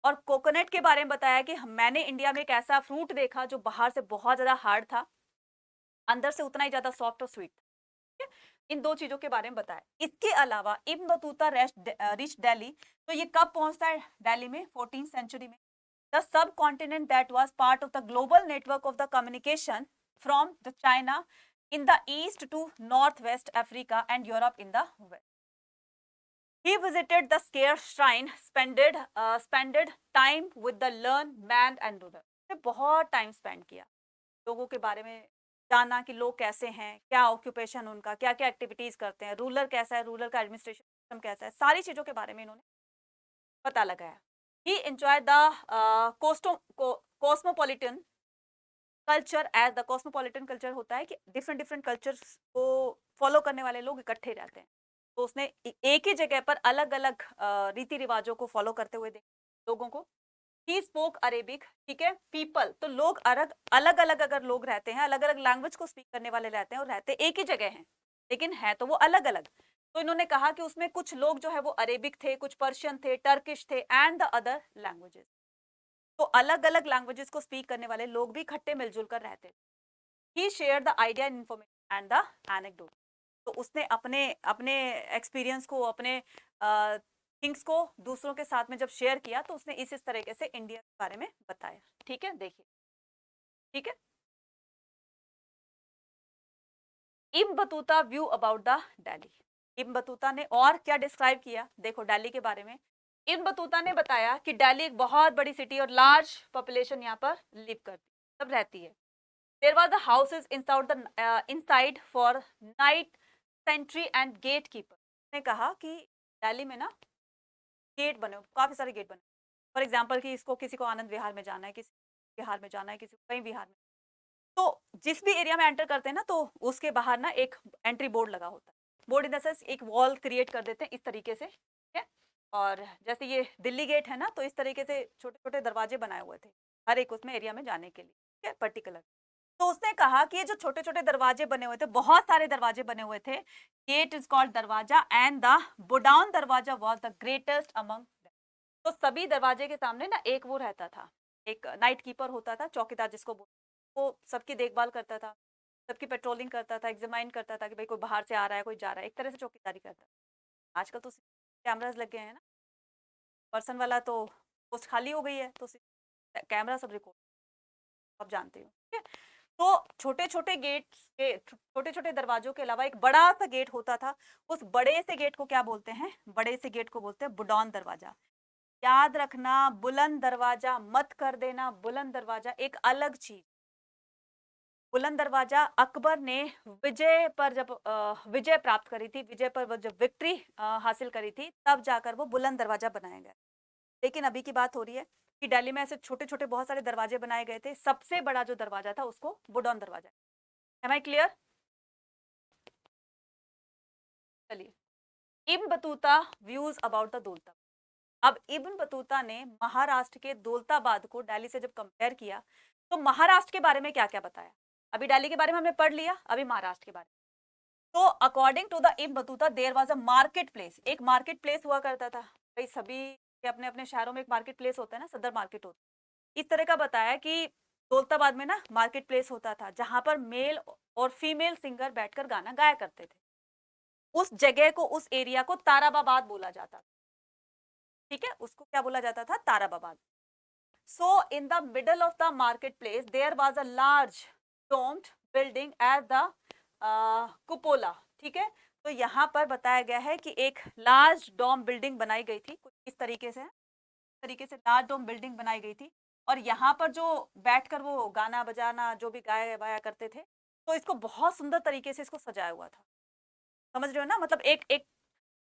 और कोकोनट के बारे में बताया कि मैंने इंडिया में एक ऐसा फ्रूट देखा जो बाहर से बहुत ज्यादा हार्ड था, अंदर से उतना ही ज्यादा सॉफ्ट और स्वीट, ठीक है। इन 2 चीजों के बारे में बताया। इसके अलावा इब्न बतूता रिच दिल्ली, तो ये कब पहुंचता है दिल्ली में? 14th सेंचुरी में। The subcontinent that was part of the global network of the communication from the China in the east to north west Africa and Europe in the west. He visited the scarce shrine, spended time with the learned man and ruler. उसने बहुत time spend किया, लोगों के बारे में जाना कि लोग कैसे हैं, क्या ऑक्यूपेशन उनका, क्या क्या एक्टिविटीज करते हैं, रूलर कैसा है, रूलर का एडमिनिस्ट्रेशन सिस्टम कैसा है, सारी चीजों के बारे में इन्होंने पता लगाया। He enjoy the cosmopolitan culture, as the cosmopolitan culture होता है कि डिफरेंट डिफरेंट कल्चर्स को फॉलो करने वाले लोग इकट्ठे रहते हैं, तो उसने एक ही जगह पर अलग अलग रीति रिवाजों को फॉलो करते हुए देखा लोगों को। ही स्पोक अरेबिक, ठीक है। पीपल, तो लोग अलग अलग अगर लोग रहते हैं, अलग अलग लैंग्वेज को स्पीक करने वाले रहते हैं और रहते एक ही जगह हैं, लेकिन है तो वो अलग अलग। तो इन्होंने कहा कि उसमें कुछ लोग जो है वो अरेबिक थे, कुछ पर्शियन थे, टर्किश थे एंड द अदर लैंग्वेजेस। तो अलग अलग लैंग्वेजेस को स्पीक करने वाले लोग भी इकट्ठे मिलजुल कर रहते थे। He share the idea and information and the anecdote. तो उसने अपने अपने एक्सपीरियंस को, अपने थिंग्स को दूसरों के साथ में जब शेयर किया तो उसने इस तरीके से इंडिया के बारे में बताया। ठीक है, देखिए, ठीक है। Ibn Battuta view about the Delhi. Ibn Battuta ने और क्या डिस्क्राइब किया, देखो दिल्ली के बारे में। इब्न बतूता ने बताया कि दिल्ली एक बहुत बड़ी सिटी और लार्ज पॉपुलेशन यहाँ पर लिव करती, सब रहती है। There was the houses inside for night sentry and gatekeeper. ने कहा कि दिल्ली में ना गेट बने, काफी सारे गेट बने। फॉर एग्जाम्पल कि इसको किसी को आनंद विहार में जाना है, किसी बिहार में जाना है, किसी को कहीं बिहार में, तो जिस भी एरिया में एंटर करते हैं ना तो उसके बाहर ना एक एंट्री बोर्ड लगा होता है। बोर्ड इन द सेंस एक वॉल क्रिएट कर देते हैं इस तरीके से, ठीक है। और जैसे ये दिल्ली गेट है ना, तो इस तरीके से छोटे छोटे दरवाजे बनाए हुए थे हर एक उसमें एरिया में जाने के लिए, ठीक है, पर्टिकुलर। तो उसने कहा कि ये जो छोटे छोटे दरवाजे बने हुए थे, बहुत सारे दरवाजे बने हुए थे, गेट इज कॉल्ड दरवाजा एंड द बुडाउन दरवाजा वॉज द ग्रेटेस्ट अमंग। तो सभी दरवाजे के सामने ना एक वो रहता था, एक नाइट कीपर होता था, चौकीदार जिसको वो सबकी देखभाल करता था, सबकी पेट्रोलिंग करता था, एग्जामाइन करता था कि भाई कोई बाहर से आ रहा है, कोई जा रहा है, एक तरह से चौकीदारी करता था। आजकल तो कैमराज लग गए हैं ना, पर्सन वाला तो पोस्ट खाली हो गई है, तो कैमरा सब रिकॉर्ड, आप जानते हो, ठीक है। तो छोटे छोटे गेट्स के, छोटे छोटे दरवाजों के अलावा एक बड़ा सा गेट होता था। उस बड़े से गेट को क्या बोलते हैं, बड़े से गेट को बोलते हैं बुडौन दरवाजा। याद रखना, बुलंद दरवाजा मत कर देना, बुलंद दरवाजा एक अलग चीज। बुलंद दरवाजा अकबर ने विजय पर जब विजय प्राप्त करी थी, विजय पर जब विक्ट्री हासिल करी थी, तब जाकर वो बुलंद दरवाजा बनाया गया। लेकिन अभी की बात हो रही है कि दिल्ली में ऐसे छोटे छोटे बहुत सारे दरवाजे बनाए गए थे, सबसे बड़ा जो दरवाजा था उसको बुडौन दरवाजा। Am I clear? चलिए, Ibn Battuta views about the Daulatabad. अब इब्न बतूता ने महाराष्ट्र के दौलताबाद को दिल्ली से जब कंपेयर किया, तो महाराष्ट्र के बारे में क्या क्या बताया। अभी दिल्ली के बारे में हमने पढ़ लिया, अभी महाराष्ट्र के बारे में। तो according to the Ibn Battuta there was a market place, एक मार्केट प्लेस हुआ करता था। भाई सभी के अपने अपने शहरों में एक मार्केट प्लेस होता है ना, सदर मार्केट होता है। इस तरह का बताया कि दौलताबाद में ना मार्केट प्लेस होता था, जहां पर मेल और फीमेल सिंगर बैठकर गाना गाया करते थे। उस जगह को, उस एरिया को ताराबाद बोला जाता था, ठीक है, उसको क्या बोला जाता था, Tarabad. So in the middle of the market place there was a large domed building as the cupola, ठीक है। तो यहाँ पर बताया गया है कि एक लार्ज डोम बिल्डिंग बनाई गई थी, कुछ इस तरीके से लार्ज डोम बिल्डिंग बनाई गई थी। और यहाँ पर जो बैठकर वो गाना बजाना जो भी गाया वाया करते थे, तो इसको बहुत सुंदर तरीके से इसको सजाया हुआ था। समझ रहे हो ना, मतलब एक एक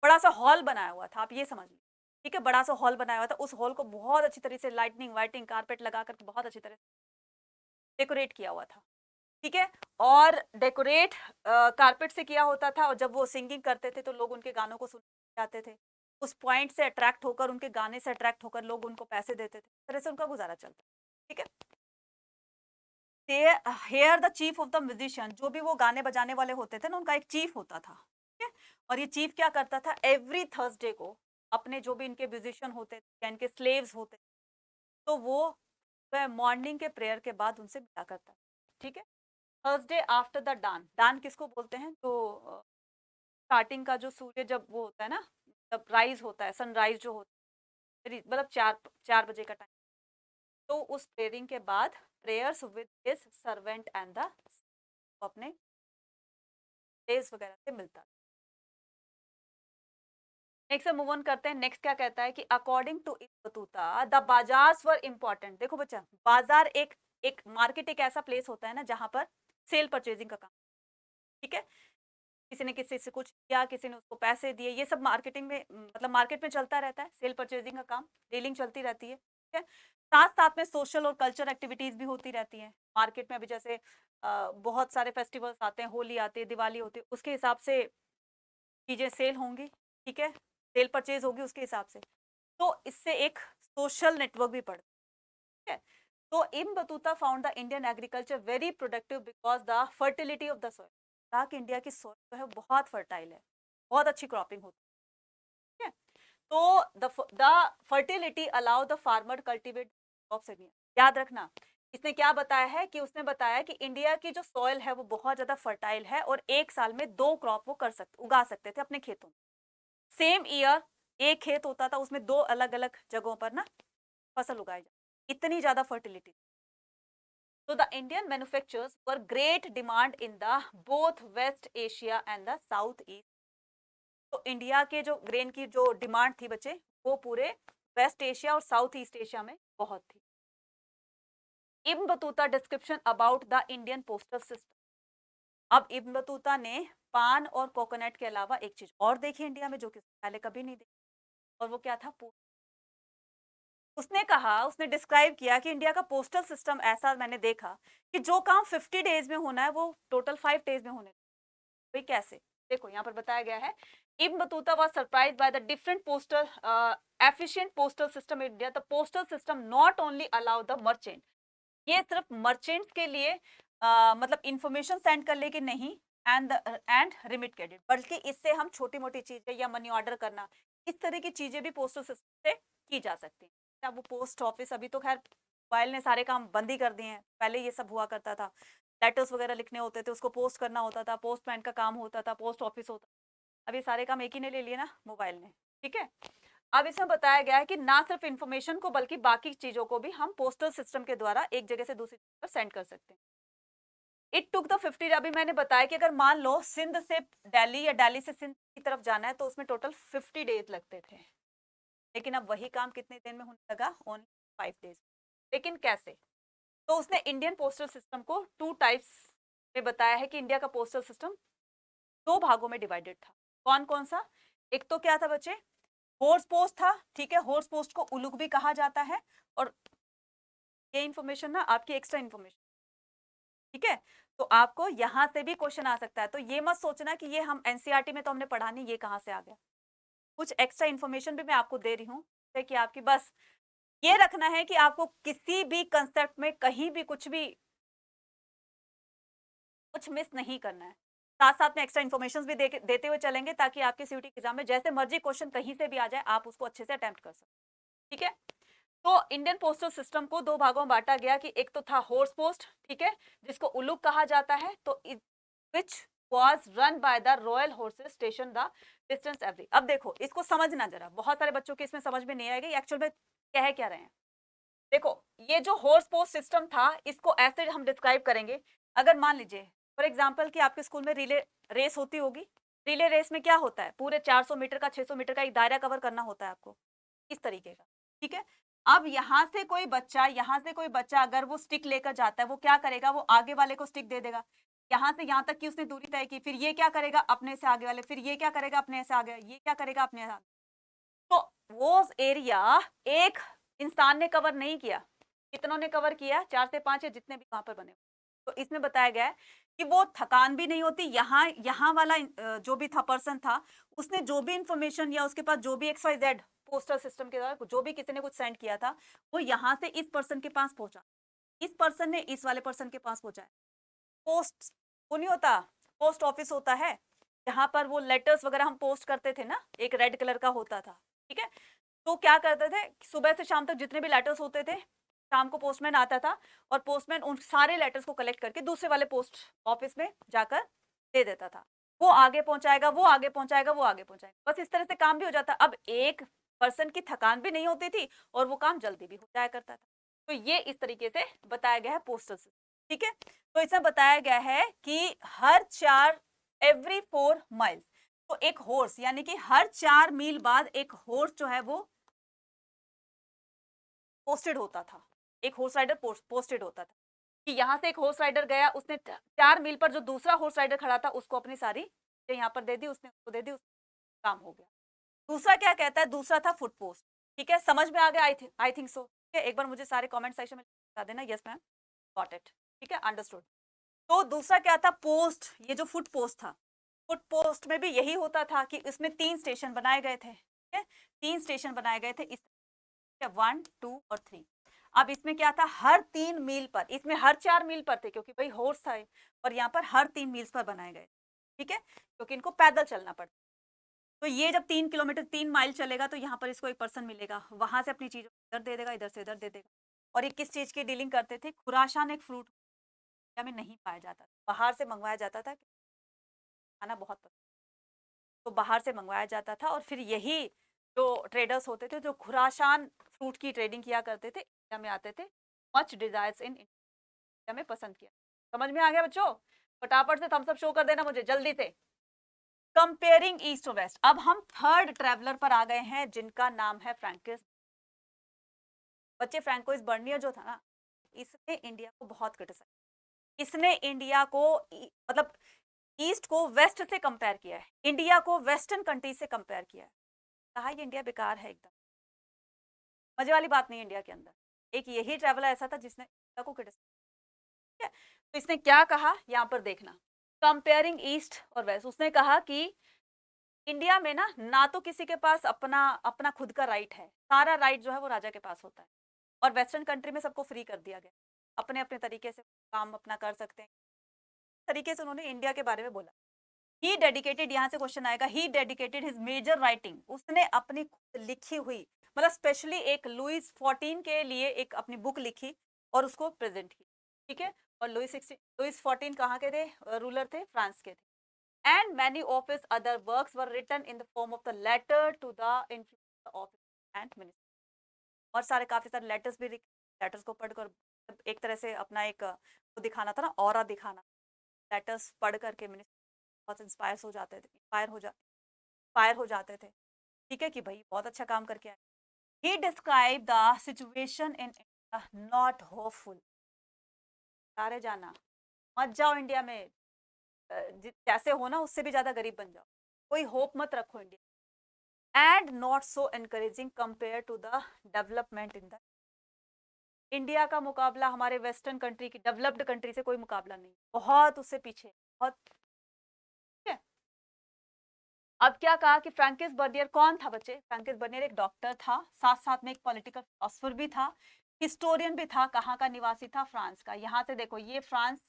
बड़ा सा हॉल बनाया हुआ था, आप ये समझ लीजिए, ठीक है, बड़ा सा हॉल बनाया हुआ था। उस हॉल को बहुत अच्छी तरह से लाइटनिंग वाइटिंग कारपेट लगा कर बहुत अच्छी तरह से डेकोरेट किया हुआ था, ठीक है। और डेकोरेट कारपेट से किया होता था, और जब वो सिंगिंग करते थे तो लोग उनके गानों को सुनने जाते थे। उस पॉइंट से अट्रैक्ट होकर, उनके गाने से अट्रैक्ट होकर लोग उनको पैसे देते थे, इस तरह से उनका गुजारा चलता, ठीक है। Here the chief of the musician, जो भी वो गाने बजाने वाले होते थे ना, उनका एक चीफ होता था, ठीक है। और ये चीफ क्या करता था, एवरी थर्सडे को अपने जो भी इनके म्यूजिशियन होते थे या इनके स्लेव्स होते, तो वो मॉर्निंग के प्रेयर के बाद उनसे मिला करता, ठीक है। थर्सडे आफ्टर द डान, डान किसको बोलते हैं, तो स्टार्टिंग का जो सूर्य जब वो होता है ना, जब राइज होता है, सनराइज जो होता है, मतलब 4 बजे का टाइम, तो उस प्रेयरिंग के बाद prayers with his servant and the अपने डेज वगैरह से मिलता। नेक्स्ट मूव ऑन करते हैं। नेक्स्ट क्या कहता है कि according to Ibn Battuta the bazaars were important. देखो बच्चा, बाजार एक एक मार्केट एक ऐसा प्लेस होता है ना जहां पर सेल परचेजिंग का काम, ठीक है। किसी ने किसी से कुछ किया, किसी ने उसको पैसे दिए, ये सब मार्केटिंग में, मतलब मार्केट में चलता रहता है, सेल परचेजिंग का काम, डीलिंग चलती रहती है, ठीक है। साथ साथ में सोशल और कल्चर एक्टिविटीज भी होती रहती हैं मार्केट में। अभी जैसे बहुत सारे फेस्टिवल्स आते हैं, होली आती है, दिवाली होती है, उसके हिसाब से चीजें सेल होंगी, ठीक है, सेल परचेज होगी उसके हिसाब से। तो इससे एक सोशल नेटवर्क भी पड़ता है, है। तो इब्न Battuta found the Indian agriculture very productive because the fertility of the soil. कहा कि इंडिया की सॉइल जो है बहुत फर्टाइल है, बहुत अच्छी क्रॉपिंग होती है। तो the fertility allow the farmer cultivate crops. याद रखना, इसने क्या बताया है कि उसने बताया कि इंडिया की जो सॉइल है वो बहुत ज्यादा फर्टाइल है और एक साल में 2 क्रॉप वो उगा सकते थे अपने खेतों में। सेम ईयर एक खेत होता था, उसमें 2 अलग अलग जगहों पर ना फसल उगाई जाती, इतनी ज्यादा fertility. So the Indian manufacturers were great demand in the both West Asia and the South East. तो इंडिया के जो ग्रेन की जो डिमांड थी बच्चे, वो पूरे वेस्ट एशिया और साउथ ईस्ट एशिया में बहुत थी। Ibn Battuta description about the Indian postal system. अब इब्न बतूता ने पान और कोकोनट के अलावा एक चीज और देखी इंडिया में जो कि पहले कभी नहीं देखी, और वो क्या था? उसने कहा, उसने डिस्क्राइब किया कि इंडिया का पोस्टल सिस्टम ऐसा मैंने देखा कि जो काम 50 डेज में होना है वो टोटल 5 डेज में होने। भाई कैसे? देखो यहाँ पर बताया गया है, Ibn Battuta was surprised by the different postal efficient postal system in India. The postal system not only allow the merchant, ये सिर्फ मर्चेंट्स के लिए मतलब इंफॉर्मेशन सेंड कर ले कि नहीं, एंड रिमिट क्रेडिट, बल्कि इससे हम छोटी मोटी चीजें या मनी ऑर्डर करना, इस तरह की चीजें भी पोस्टल सिस्टम से की जा सकती हैं। क्या वो पोस्ट ऑफिस, अभी तो खैर मोबाइल ने सारे काम बंद ही कर दिए हैं, पहले ये सब हुआ करता था, लेटर्स वगैरह लिखने होते थे, उसको पोस्ट करना होता था, पोस्टमैन का काम होता था, पोस्ट ऑफिस होता था। अभी सारे काम एक ही ने ले लिए ना, मोबाइल ने। ठीक है, अब इसमें बताया गया है कि ना सिर्फ इंफॉर्मेशन को बल्कि बाकी चीजों को भी हम पोस्टल सिस्टम के द्वारा एक जगह से दूसरी जगह पर सेंड कर सकते हैं। इट टुक द 50, अभी मैंने बताया कि अगर मान लो सिंध से दिल्ली या दिल्ली से सिंध की तरफ जाना है तो उसमें टोटल 50 डेज लगते थे, लेकिन अब वही काम कितने दिन में होने लगा? Only 5 days. लेकिन कैसे? तो उसने इंडियन पोस्टल सिस्टम को 2 टाइप्स में बताया है कि इंडिया का पोस्टल सिस्टम 2 भागों में डिवाइडेड था। कौन कौन सा? एक तो क्या था बच्चे? हॉर्स पोस्ट था। ठीक है, हॉर्स पोस्ट को उलुक भी कहा जाता है, और ये इंफॉर्मेशन ना आपकी एक्स्ट्रा इंफॉर्मेशन। ठीक है, तो आपको यहां से भी क्वेश्चन आ सकता है, तो ये मत सोचना कि ये हम एनसीईआरटी में तो हमने पढ़ा नहीं, ये कहां से आ गया। कुछ एक्स्ट्रा इन्फॉर्मेशन भी मैं आपको दे रही हूँ कि आपकी बस ये रखना है कि आपको किसी भी कंसेप्ट में कहीं भी कुछ मिस नहीं करना है। साथ साथ में एक्स्ट्रा इन्फॉर्मेशन भी देते हुए चलेंगे ताकि आपके सीयूटी एग्जाम में जैसे मर्जी क्वेश्चन कहीं से भी आ जाए, आप उसको अच्छे से अटेम्प्ट कर सकें। ठीक है, तो इंडियन पोस्टल सिस्टम को 2 भागों में बांटा गया कि एक तो था हॉर्स पोस्ट, ठीक है, जिसको उलुक कहा जाता है, तो which was run by the royal horses station the distance every. अब देखो इसको समझना जरा, बहुत सारे बच्चों के इसमें समझ में नहीं आएगा एक्चुअल में कह क्या रहे हैं। देखो ये जो हॉर्स पोस्ट सिस्टम था, इसको ऐसे हम डिस्क्राइब करेंगे। अगर मान लीजिए फॉर एग्जांपल कि आपके स्कूल में रिले रेस होती होगी, रिले रेस में क्या होता है, पूरे 400 मीटर का 600 मीटर का एक दायरा कवर करना होता है आपको, इस तरीके का। ठीक है, अब यहाँ से कोई बच्चा अगर वो स्टिक लेकर जाता है, वो क्या करेगा? वो आगे वाले को स्टिक दे देगा, यहाँ से यहाँ तक की उसने दूरी तय की, फिर ये क्या करेगा? अपने से आगे वाले, फिर ये क्या करेगा? अपने से आगे, ये क्या करेगा? अपने से आगे। तो वो एरिया एक इंसान ने कवर नहीं किया, कितनों ने कवर किया? 4 से 5 या जितने भी वहां पर बने। तो इसमें बताया गया है कि वो थकान भी नहीं होती। यहाँ वाला जो भी था पर्सन था, उसने जो भी इंफॉर्मेशन या उसके पास जो भी XYZ पोस्टल सिस्टम के द्वारा जो भी किसी ने कुछ सेंड किया था, वो यहाँ से इस पर्सन के पास पहुंचा, इस पर्सन ने इस वाले पर्सन के पास पहुंचाया। पोस्ट वो नहीं होता, पोस्ट ऑफिस होता है जहां पर वो लेटर्स वगैरह हम पोस्ट करते थे ना, एक रेड कलर का होता था। ठीक है, तो क्या करते थे, सुबह से शाम तक जितने भी लेटर्स होते थे, शाम को पोस्टमैन आता था और पोस्टमैन उन सारे लेटर्स को कलेक्ट करके दूसरे वाले पोस्ट ऑफिस में जाकर दे देता था। वो आगे पहुंचाएगा, वो आगे पहुंचाएगा, वो आगे पहुंचाएगा, बस इस तरह से काम भी हो जाता। अब एक पर्सन की थकान भी नहीं होती थी और वो काम जल्दी भी हो जाया करता था। तो ये इस तरीके से बताया गया है पोस्टल सिस्टम। ठीक है, तो इसमें बताया गया है कि हर 4 एवरी 4 माइल्स, तो एक हॉर्स यानी कि हर 4 मील बाद एक हॉर्स जो है वो पोस्टेड होता था, एक हॉर्स राइडर पोस्टेड होता था कि यहाँ से एक हॉर्स राइडर गया, उसने 4 मील पर जो दूसरा हॉर्स राइडर खड़ा था उसको अपनी सारी यहाँ पर दे दी, उसने उसको दे दी, काम हो गया। दूसरा क्या कहता है? दूसरा था फुट पोस्ट। ठीक है, समझ में आ गया? I think so. ठीक है, एक बार मुझे सारे कमेंट सेक्शन में बता देना यस मैम, गॉट इट। ठीक है, अंडरस्टूड। तो दूसरा क्या था? पोस्ट। ये जो फुट पोस्ट था, फुट पोस्ट में भी यही होता था कि इसमें 3 स्टेशन बनाए गए थे। ठीक है, 3 स्टेशन बनाए गए थे इस 1, 2 और 3। अब इसमें क्या था, हर 3 मील पर, इसमें हर 4 मील पर थे क्योंकि भाई हॉर्स था, और यहाँ पर हर 3 मील्स पर बनाए गए, ठीक है, क्योंकि इनको पैदल चलना पड़ता। तो ये जब 3 किलोमीटर 3 माइल चलेगा तो यहाँ पर इसको एक पर्सन मिलेगा, वहां से अपनी चीजों इधर दे देगा, इधर से इधर दे देगा। और ये किस चीज की डीलिंग करते थे, खुरासान एक फ्रूट इंडिया में नहीं पाया जाता, बाहर से मंगवाया जाता था, खाना बहुत पसंद, तो बाहर से मंगवाया जाता था। और फिर यही जो ट्रेडर्स होते थे जो खुरासान फ्रूट की ट्रेडिंग किया करते थे, इंडिया में आते थे, मच डिजायर्स इन इंडिया में पसंद किया। समझ में आ गया बच्चों? फटाफट से थम्स अप शो कर देना मुझे जल्दी से। कंपेयरिंग ईस्ट और वेस्ट। अब हम थर्ड ट्रेवलर पर आ गए हैं जिनका नाम है फ्रैंकिस। बच्चे, फ्रैंकोइस बर्नियर जो था ना, इसने इंडिया को बहुत क्रिटिसाइज, इसने इंडिया को मतलब ईस्ट को वेस्ट से कंपेयर किया है, इंडिया को वेस्टर्न कंट्री से कंपेयर किया है, कहा ये इंडिया बेकार है एकदम, मजे वाली बात नहीं है इंडिया के अंदर। एक यही ट्रैवलर ऐसा था जिसने इंडिया को क्रिटिसाइज किया। तो इसने क्या कहा यहाँ पर देखना, कंपेयरिंग ईस्ट और वेस्ट। उसने कहा कि इंडिया में ना तो किसी के पास अपना अपना खुद का राइट है, सारा राइट जो है वो राजा के पास होता है, और वेस्टर्न कंट्री में सबको फ्री कर दिया गया, अपने अपने तरीके से काम अपना कर सकते हैं। तरीके से उन्होंने इंडिया के बारे में बोला। ही डेडिकेटेड, यहाँ से क्वेश्चन आएगा, ही डेडिकेटेड हिज मेजर राइटिंग, उसने अपनी खुद लिखी हुई, मतलब स्पेशली एक लुइस 14 के लिए एक अपनी बुक लिखी और उसको प्रेजेंट की, ठीक है। और लुइस 14 कहाँ के थे, रूलर थे, फ्रांस के थे। And many of his other works were written in the form of the letter to the influence of and minister. और सारे काफी सारे लेटर्स भी लिखे, लेटर्स को पढ़कर एक तरह से अपना एक वो दिखाना था ना, ऑरा दिखाना, लेटर्स पढ़ करके मिनिस्टर बहुत इंस्पायर हो जाते थे, इंस्पायर हो जाते थे, ठीक है, कि भाई बहुत अच्छा काम करके आए। He described the situation in India not hopeful, सारे जाना, मत जाओ इंडिया में, जैसे हो ना उससे भी ज्यादा गरीब बन जाओ, कोई होप मत रखो India, and not so encouraging compare to the development in the India का मुकाबला हमारे वेस्टर्न कंट्री की डेवलप्ड कंट्री से कोई मुकाबला नहीं, बहुत उससे पीछे, बहुत, ठीक है। अब क्या कहा कि फ्रैंकिस बर्नियर कौन था बच्चे, फ्रैंकिस बर्नियर एक डॉक्टर था, साथ साथ में एक पॉलिटिकल फिलोसोफर भी था, हिस्टोरियन भी था। कहाँ का निवासी था, फ्रांस का। यहाँ से देखो ये फ्रांस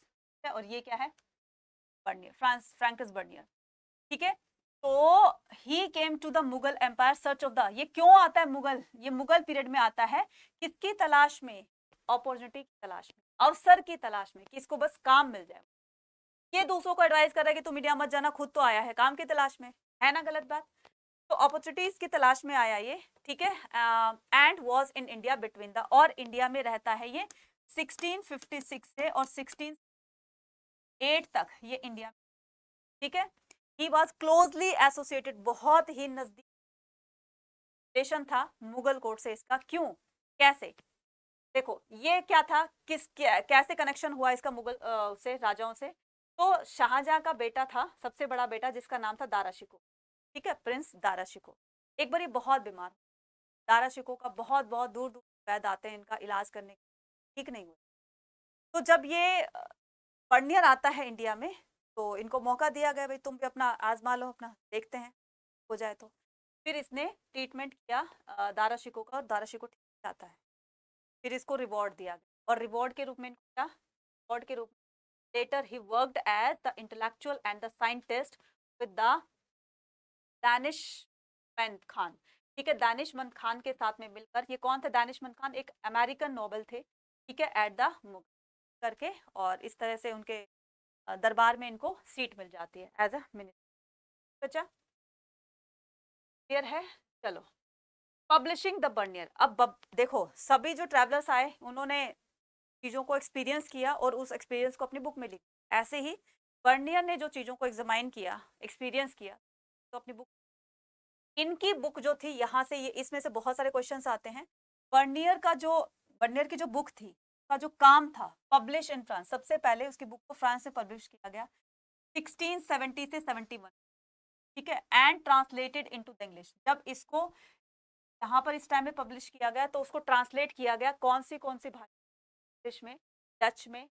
है और ये क्या है, बर्नियर, फ्रांस, फ्रैंकिस बर्नियर, ठीक है। तो he came to the Mughal empire search of the, ये क्यों आता है मुगल, ये मुगल पीरियड में आता है, किसकी तलाश में, अपॉर्चुनिटी की तलाश में, अवसर की तलाश में, कि इसको बस काम मिल जाए। ये दूसरों को एडवाइस कर रहा है कि तुम इंडिया मत जाना, खुद तो आया है काम की तलाश में, है ना गलत बात। तो अपॉर्चुनिटीज की तलाश में आया ये, ठीक है। And was in India between the, और इंडिया में रहता है ये 1656 से और 1608 तक ये इंडिया, ठीक है। ही वॉज क्लोजली एसोसिएटेड, बहुत ही नजदीक रिलेशन था मुगल कोर्ट से इसका। क्यों, कैसे, देखो ये क्या था, कैसे कनेक्शन हुआ इसका मुगल से, राजाओं से। तो शाहजहां का बेटा था, सबसे बड़ा बेटा, जिसका नाम था दारा शिकोह, ठीक है, प्रिंस दारा शिकोह। एक बार ये बहुत बीमार, दारा शिकोह का बहुत बहुत दूर दूर वैद्य आते हैं इनका इलाज करने, ठीक नहीं हुआ। तो जब ये बर्नियर आता है इंडिया में, तो इनको मौका दिया गया, भाई तुम भी अपना आजमा लो, अपना देखते हैं हो जाए तो। फिर इसने ट्रीटमेंट किया दारा शिकोह का, और दारा शिकोह ठीक हो जाता है। फिर इसको रिवॉर्ड दिया गया, और रिवॉर्ड के रूप में इनको क्या, रिवॉर्ड के रूप में later he worked as the intellectual and the scientist with the Danishmand Khan, ठीक है, दानिशमंद खान के साथ में मिलकर। ये कौन थे दानिशमंद खान, एक अमेरिकन नोबल थे, ठीक है, एट द मुगल करके, और इस तरह से उनके दरबार में इनको सीट मिल जाती है एज अ मिनिस्टर। बच्चा क्लियर है, चलो। Publishing the Bernier. अब देखो सभी जो ट्रैवलर्स आए उन्होंने चीजों को एक्सपीरियंस किया और उस एक्सपीरियंस को अपनी बुक में लिखा, ऐसे ही बर्नियर ने जो चीजों को एग्जामाइन किया, एक्सपीरियंस किया, तो अपनी बुक, इनकी बुक जो थी, यहाँ से ये इसमें से बहुत सारे क्वेश्चंस आते हैं। बर्नियर की जो बुक थी, का जो काम था, पब्लिश इन फ्रांस, सबसे पहले उसकी बुक को फ्रांस में पब्लिश किया गया 1670 से 71, ठीक है, and translated into the English. जब इसको यहाँ पर इस टाइम में पब्लिश किया गया तो उसको ट्रांसलेट किया गया कौन सी भाषा, इंग्लिश में, डच में,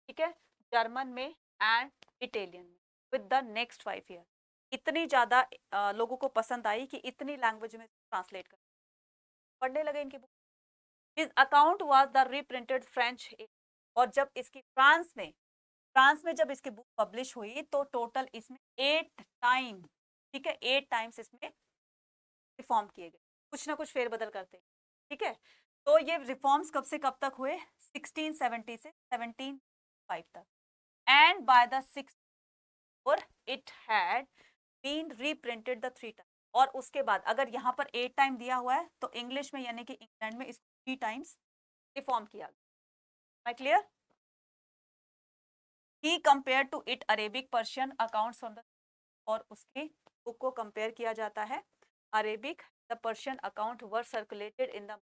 ठीक है, जर्मन में एंड इटालियन में, विद द नेक्स्ट 5 ईयर। इतनी ज्यादा लोगों को पसंद आई कि इतनी लैंग्वेज में ट्रांसलेट कर पढ़ने लगे इनकी book. His account was the reprinted French, और जब इसकी फ्रांस में जब इसकी बुक पब्लिश हुई तो टोटल इसमें 8 टाइम, ठीक है, 8 टाइम्स इसमें रिफॉर्म किए गए, कुछ ना कुछ फेरबदल करते, ठीक है। तो ये रिफॉर्म्स कब से कब तक हुए? 1670 से 1705 तक, एंड बाय द 6 और it had been reprinted the 3 time. और उसके बाद अगर यहाँ पर 8 टाइम दिया हुआ है तो इंग्लिश में यानी कि इंग्लैंड में इसको 3 टाइम्स रिफॉर्म किया गया। Clear? He compare to it Arabic Persian accounts from the, और उसकी बुक को कंपेयर किया जाता है Arabic, the Persian account were circulated in the,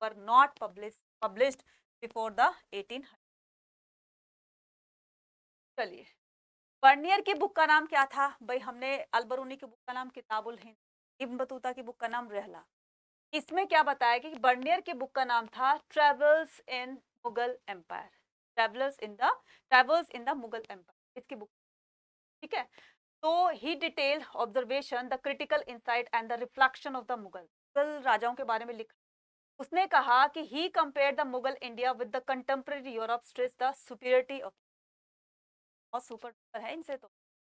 were not published before the 1800। चलिए, बर्नियर की बुक का नाम क्या था भाई? हमने अलबरूनी की बुक का नाम किताबुल हिंद, इब्न बतूता की बुक का नाम रहला। इसमें क्या बताया कि बर्नियर की बुक का नाम था travels in Mughal empire, travels in the Mughal empire, इसकी बुक, ठीक है। तो he detail observation the critical insight and the reflection of the Mughal राजाओं के बारे में लिखा। उसने कहा कि he compare the Mughal India with the contemporary Europe, stress the superiority of, बहुत सुपर डुपर है इनसे तो,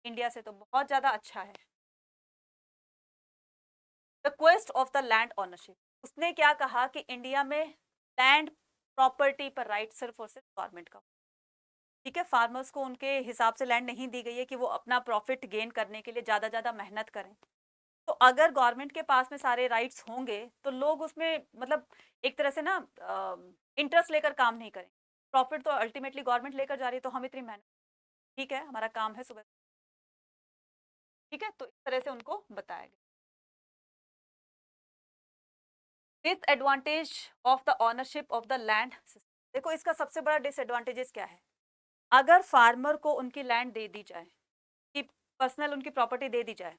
इंडिया से तो बहुत ज्यादा अच्छा है। The quest of the land ownership, उसने क्या कहा कि इंडिया में लैंड प्रॉपर्टी पर राइट सिर्फ और सिर्फ गवर्नमेंट का, ठीक है। फार्मर्स को उनके हिसाब से लैंड नहीं दी गई है कि वो अपना प्रॉफिट गेन करने के लिए ज्यादा ज्यादा मेहनत करें। तो अगर गवर्नमेंट के पास में सारे राइट्स होंगे तो लोग उसमें मतलब एक तरह से ना इंटरेस्ट लेकर काम नहीं करें। प्रॉफिट तो अल्टीमेटली गवर्नमेंट लेकर जा रही है, तो हम इतनी मेहनत, ठीक है, हमारा काम है सुबह, ठीक है। तो इस तरह से उनको बताया गया। Disadvantage of the ownership of the land system, देखो इसका सबसे बड़ा डिसएडवांटेजेस क्या है? अगर फार्मर को उनकी लैंड दे दी जाए, कि पर्सनल उनकी प्रॉपर्टी दे दी जाए,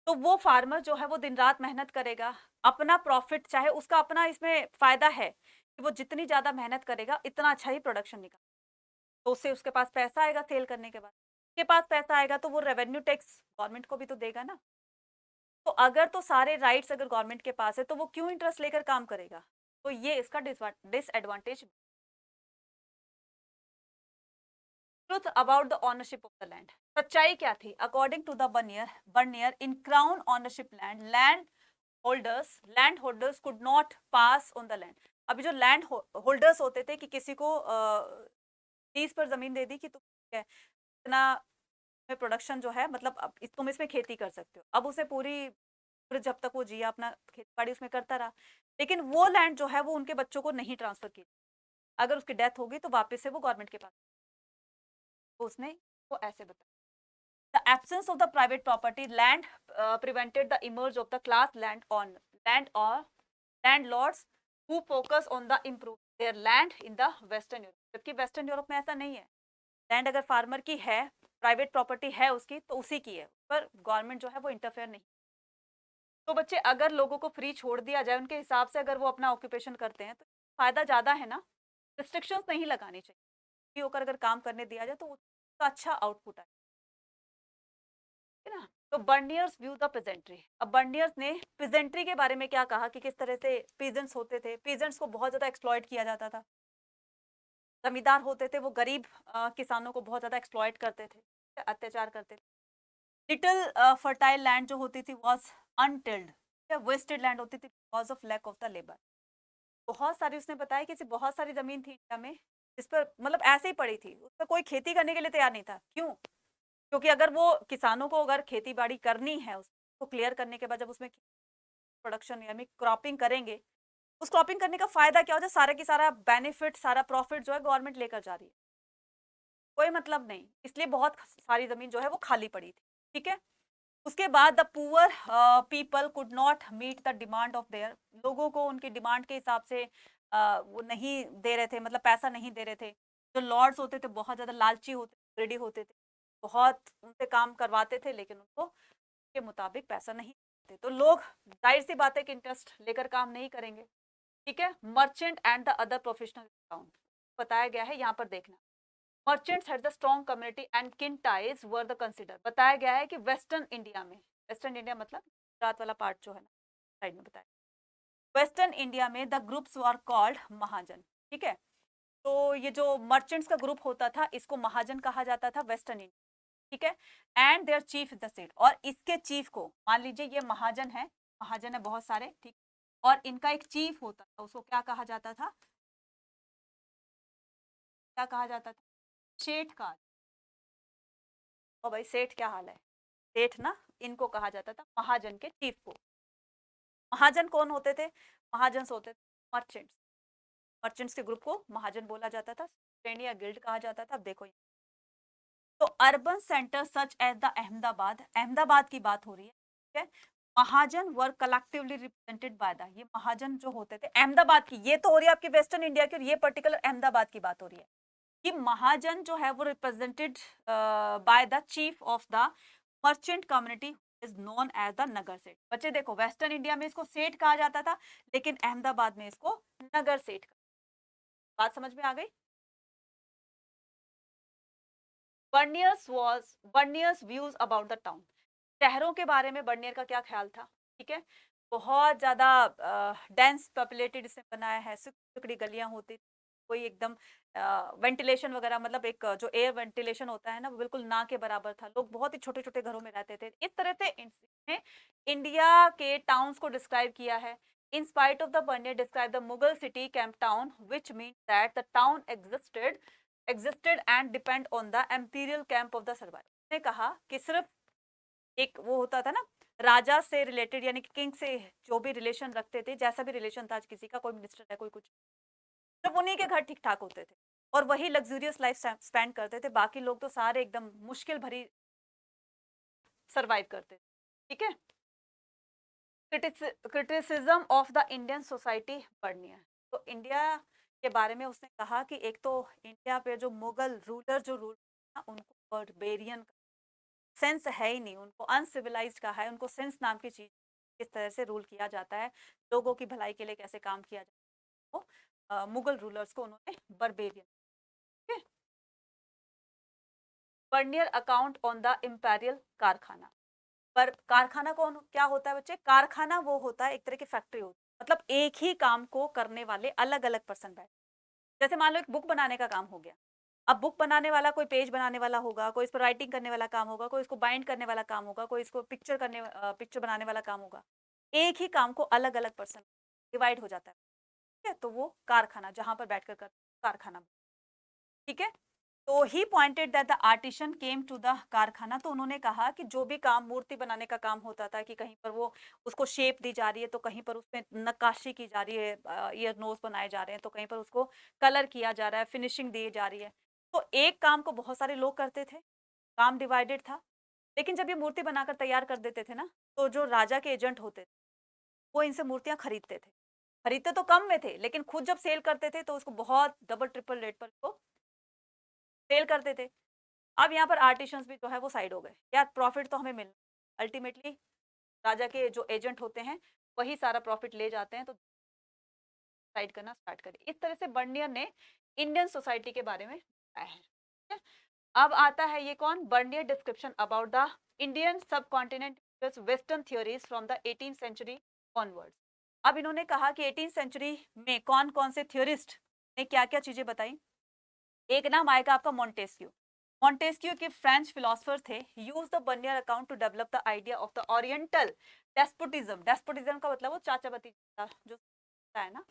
तो वो फार्मर जो है वो दिन रात मेहनत करेगा, अपना प्रॉफिट, चाहे उसका अपना इसमें फायदा है कि वो जितनी ज्यादा मेहनत करेगा इतना अच्छा ही प्रोडक्शन निकाल, तो उससे उसके पास पैसा आएगा सेल करने के बाद, उसके पास पैसा आएगा तो वो रेवेन्यू टैक्स गवर्नमेंट को भी तो देगा ना। तो अगर तो सारे राइट्स अगर गवर्नमेंट के पास है तो वो क्यों इंटरेस्ट लेकर काम करेगा? तो ये इसका disadvantage. Truth about the ownership of the land, सच्चाई क्या थी? According to the Bernier in crown ownership land holders could not pass on the land. अभी जो लैंड होल्डर्स होते थे कि किसी को लीज पर जमीन दे दी कि तुम, ठीक है, इतना में प्रोडक्शन जो है, मतलब अब तुम इसमें खेती कर सकते हो, अब उसे पूरी जब तक वो जिया अपना खेती बाड़ी उसमें करता रहा, लेकिन वो लैंड जो है वो उनके बच्चों को नहीं ट्रांसफर की, अगर उसकी डेथ होगी तो वापस से वो गवर्नमेंट के पास, तो उसने वो ऐसे बताया। The absence of the private property land prevented the emerge of the class land or landlords who focus on the improve their land in the Western Europe, जबकि वेस्टर्न यूरोप में ऐसा नहीं है। लैंड अगर फार्मर की है, private property है उसकी, तो उसी की है, पर गवर्नमेंट जो है वो इंटरफेयर नहीं। तो बच्चे अगर लोगों को फ्री छोड़ दिया जाए उनके हिसाब से, अगर वो अपना ऑक्यूपेशन करते हैं तो फायदा ज्यादा है ना। रिस्ट्रिक्शंस नहीं लगानी चाहिए, फ्री होकर अगर काम करने दिया जाए तो उसका अच्छा आउटपुट है ना। तो बर्नियर्स व्यू द पेजेंट्री, अब बर्नियर्स ने पेजेंट्री के बारे में क्या कहा कि किस तरह से पीजेंट्स होते थे, पीजेंट्स को बहुत ज्यादा एक्सप्लॉइट किया जाता था। जमींदार होते थे वो गरीब किसानों को बहुत ज्यादा एक्सप्लॉइट करते थे, अत्याचार करते थे। लिटिल फर्टाइल लैंड जो होती थी वॉज अनटिल्ड, वेस्टेड लैंड होती थी because of lack of the labour. बहुत सारी, उसने बताया कि बहुत सारी जमीन थी इंडिया में जिस पर मतलब ऐसे ही पड़ी थी, उस पर कोई खेती करने के लिए तैयार नहीं था। क्यों? क्योंकि अगर वो किसानों को अगर खेती बाड़ी करनी है, उसको क्लियर करने के बाद जब उसमें प्रोडक्शन यानी क्रॉपिंग करेंगे, उस क्रॉपिंग करने का फायदा क्या होता है? सारा की सारा बेनिफिट, सारा प्रॉफिट जो है गवर्नमेंट लेकर जा रही है, कोई मतलब नहीं। इसलिए बहुत सारी जमीन जो है वो खाली पड़ी थी, ठीक है। उसके बाद the poor people could not meet the demand of their, लोगों को उनकी डिमांड के हिसाब से वो नहीं दे रहे थे, मतलब पैसा नहीं दे रहे थे। जो लॉर्ड्स होते थे बहुत ज़्यादा लालची होते, ग्रेडी होते थे, बहुत उनसे काम करवाते थे लेकिन उनको के मुताबिक पैसा नहीं देते, तो लोग जाहिर सी बात है कि इंटरेस्ट लेकर काम नहीं करेंगे, ठीक है। Merchant and the other professional account बताया गया है, यहाँ पर देखना। Merchants had the strong community and किन टाइज वर द कंसिडर, बताया गया है कि वेस्टर्न इंडिया में, वेस्टर्न इंडिया मतलब गुजरात वाला पार्ट जो है ना साइड में बताया, वेस्टर्न इंडिया में द ग्रुप्स वर कॉल्ड महाजन, ठीक है। तो ये जो मर्चेंट्स का ग्रुप होता था इसको महाजन कहा जाता था वेस्टर्न इंडिया, ठीक है। And their chief the state, और इसके चीफ को मान लीजिए ये महाजन है बहुत सारे, ठीक। और इनका एक चीफ होता था, उसको क्या कहा जाता था, क्या कहा जाता था, सेठ का। ओ भाई सेठ क्या हाल है, सेठ ना, इनको कहा जाता था महाजन के चीफ को। महाजन कौन होते थे, महाजन होते थे मर्चेंट्स, मर्चेंट्स के ग्रुप को महाजन बोला जाता था, श्रेणी या गिल्ड कहा जाता था। अब देखो तो urban centre such as the Ahmedabad, Ahmedabad की बात हो रही है, ठीक है। Mahajan were collectively represented by the, ये महाजन जो होते थे अहमदाबाद की, ये तो हो रही है आपकी वेस्टर्न इंडिया की, और ये पर्टिकुलर अहमदाबाद की बात हो रही है कि महाजन जो है वो represented by the chief of the merchant community is known as the Nagar Seth. बच्चे देखो वेस्टर्न इंडिया में इसको सेठ कहा जाता था, लेकिन अहमदाबाद में इसको नगर सेठ। बात समझ में आ गई। बर्नियर्स व्यूज अबाउट द टाउन, शहरों के बारे में बर्नियर का क्या ख्याल था, ठीक है। बहुत ज्यादा डेंस पॉपुलेटेड इसने बनाया है, टुकड़ी गलियां होती, कोई एकदम वेंटिलेशन वगैरह, मतलब एक जो एयर वेंटिलेशन होता है ना वो बिल्कुल ना के बराबर था, लोग बहुत ही छोटे छोटे घरों में रहते थे। इस तरह से इसने इंडिया के टाउन्स को डिस्क्राइब किया है। In spite of the Bernier describe the Mughal city camp town which mean that the town existed and depend on the imperial camp of the survival. ने कहा कि सिर्फ एक वो होता था ना राजा से रिलेटेड, यानी कि किंग से जो भी रिलेशन रखते थे, जैसा भी रिलेशन था, आज किसी का कोई मिनिस्टर है कोई कुछ, तो उन्हीं के घर ठीक ठाक होते थे और वही लग्जूरियस लाइफ स्पेंड करते थे, बाकी लोग तो सारे एकदम मुश्किल भरी सरवाइव करते थे, ठीक है। Criticism of the Indian society Bernier, तो इंडिया के बारे में उसने कहा कि एक तो इंडिया पे जो मुगल रूलर जो रूल उनको बर्बेरियन सेंस है ही नहीं, उनको अनसिविलाइज्ड कहा है, उनको सेंस नाम की चीज, किस तरह से रूल किया जाता है, लोगों की भलाई के लिए कैसे काम किया जाता है, वो मुगल रूलर्स को उन्होंने barbarian. Bernier account on the imperial karkhana, पर कारखाना कौन क्या होता है बच्चे, कारखाना वो होता है एक तरह की फैक्ट्री होती है, मतलब एक ही काम को करने वाले अलग अलग पर्सन बैठे। जैसे मान लो एक बुक बनाने का काम हो गया, अब बुक बनाने वाला कोई पेज बनाने वाला होगा, कोई इस पर राइटिंग करने वाला काम होगा, कोई इसको बाइंड करने वाला काम होगा, कोई इसको पिक्चर बनाने वाला काम होगा। एक ही काम को अलग अलग पर्सन डिवाइड हो जाता है, ठीक है। तो वो कारखाना जहां पर बैठकर कर कारखाना, ठीक है। तो he pointed that the artisan came to the karkhana, तो उन्होंने कहा कि जो भी काम मूर्ति बनाने का काम होता था कि कहीं पर वो उसको शेप दी जा रही है, तो कहीं पर उसमें नक्काशी की जा रही है, ईयर नोज बनाए जा रहे हैं, तो कहीं पर उसको कलर किया जा रहा है, फिनिशिंग दी जा रही है। तो एक काम को बहुत सारे लोग करते थे, काम डिवाइडेड था। लेकिन जब ये मूर्ति बनाकर तैयार कर देते थे ना, तो जो राजा के एजेंट होते थे वो इनसे मूर्तियां खरीदते थे, खरीदते तो कम में थे, लेकिन खुद जब सेल करते थे तो उसको बहुत डबल ट्रिपल रेट पर इसको सेल करते थे। अब यहाँ पर आर्टिशंस भी जो है वो साइड हो गए, यार प्रॉफिट तो हमें मिलना, अल्टीमेटली राजा के जो एजेंट होते हैं वही सारा प्रॉफिट ले जाते हैं, तो साइड करना स्टार्ट करें। इस तरह से बर्नियर ने इंडियन सोसाइटी के बारे में बताया है, ठीक है? अब आता है ये कौन, Bernier description about the Indian subcontinent western theories from the 18th century onwards. अब इन्होंने कहा कि 18th सेंचुरी में कौन कौन से थियोरिस्ट ने क्या क्या चीजें बताई। एक नाम आएगा आपका मॉन्टेस्क्यू, मॉन्टेस्क्यू के फ्रेंच फिलोसफर थे, use the Bernier account to develop the idea of the oriental despotism, despotism का मतलब वो चाचा भतीजा जो है ना,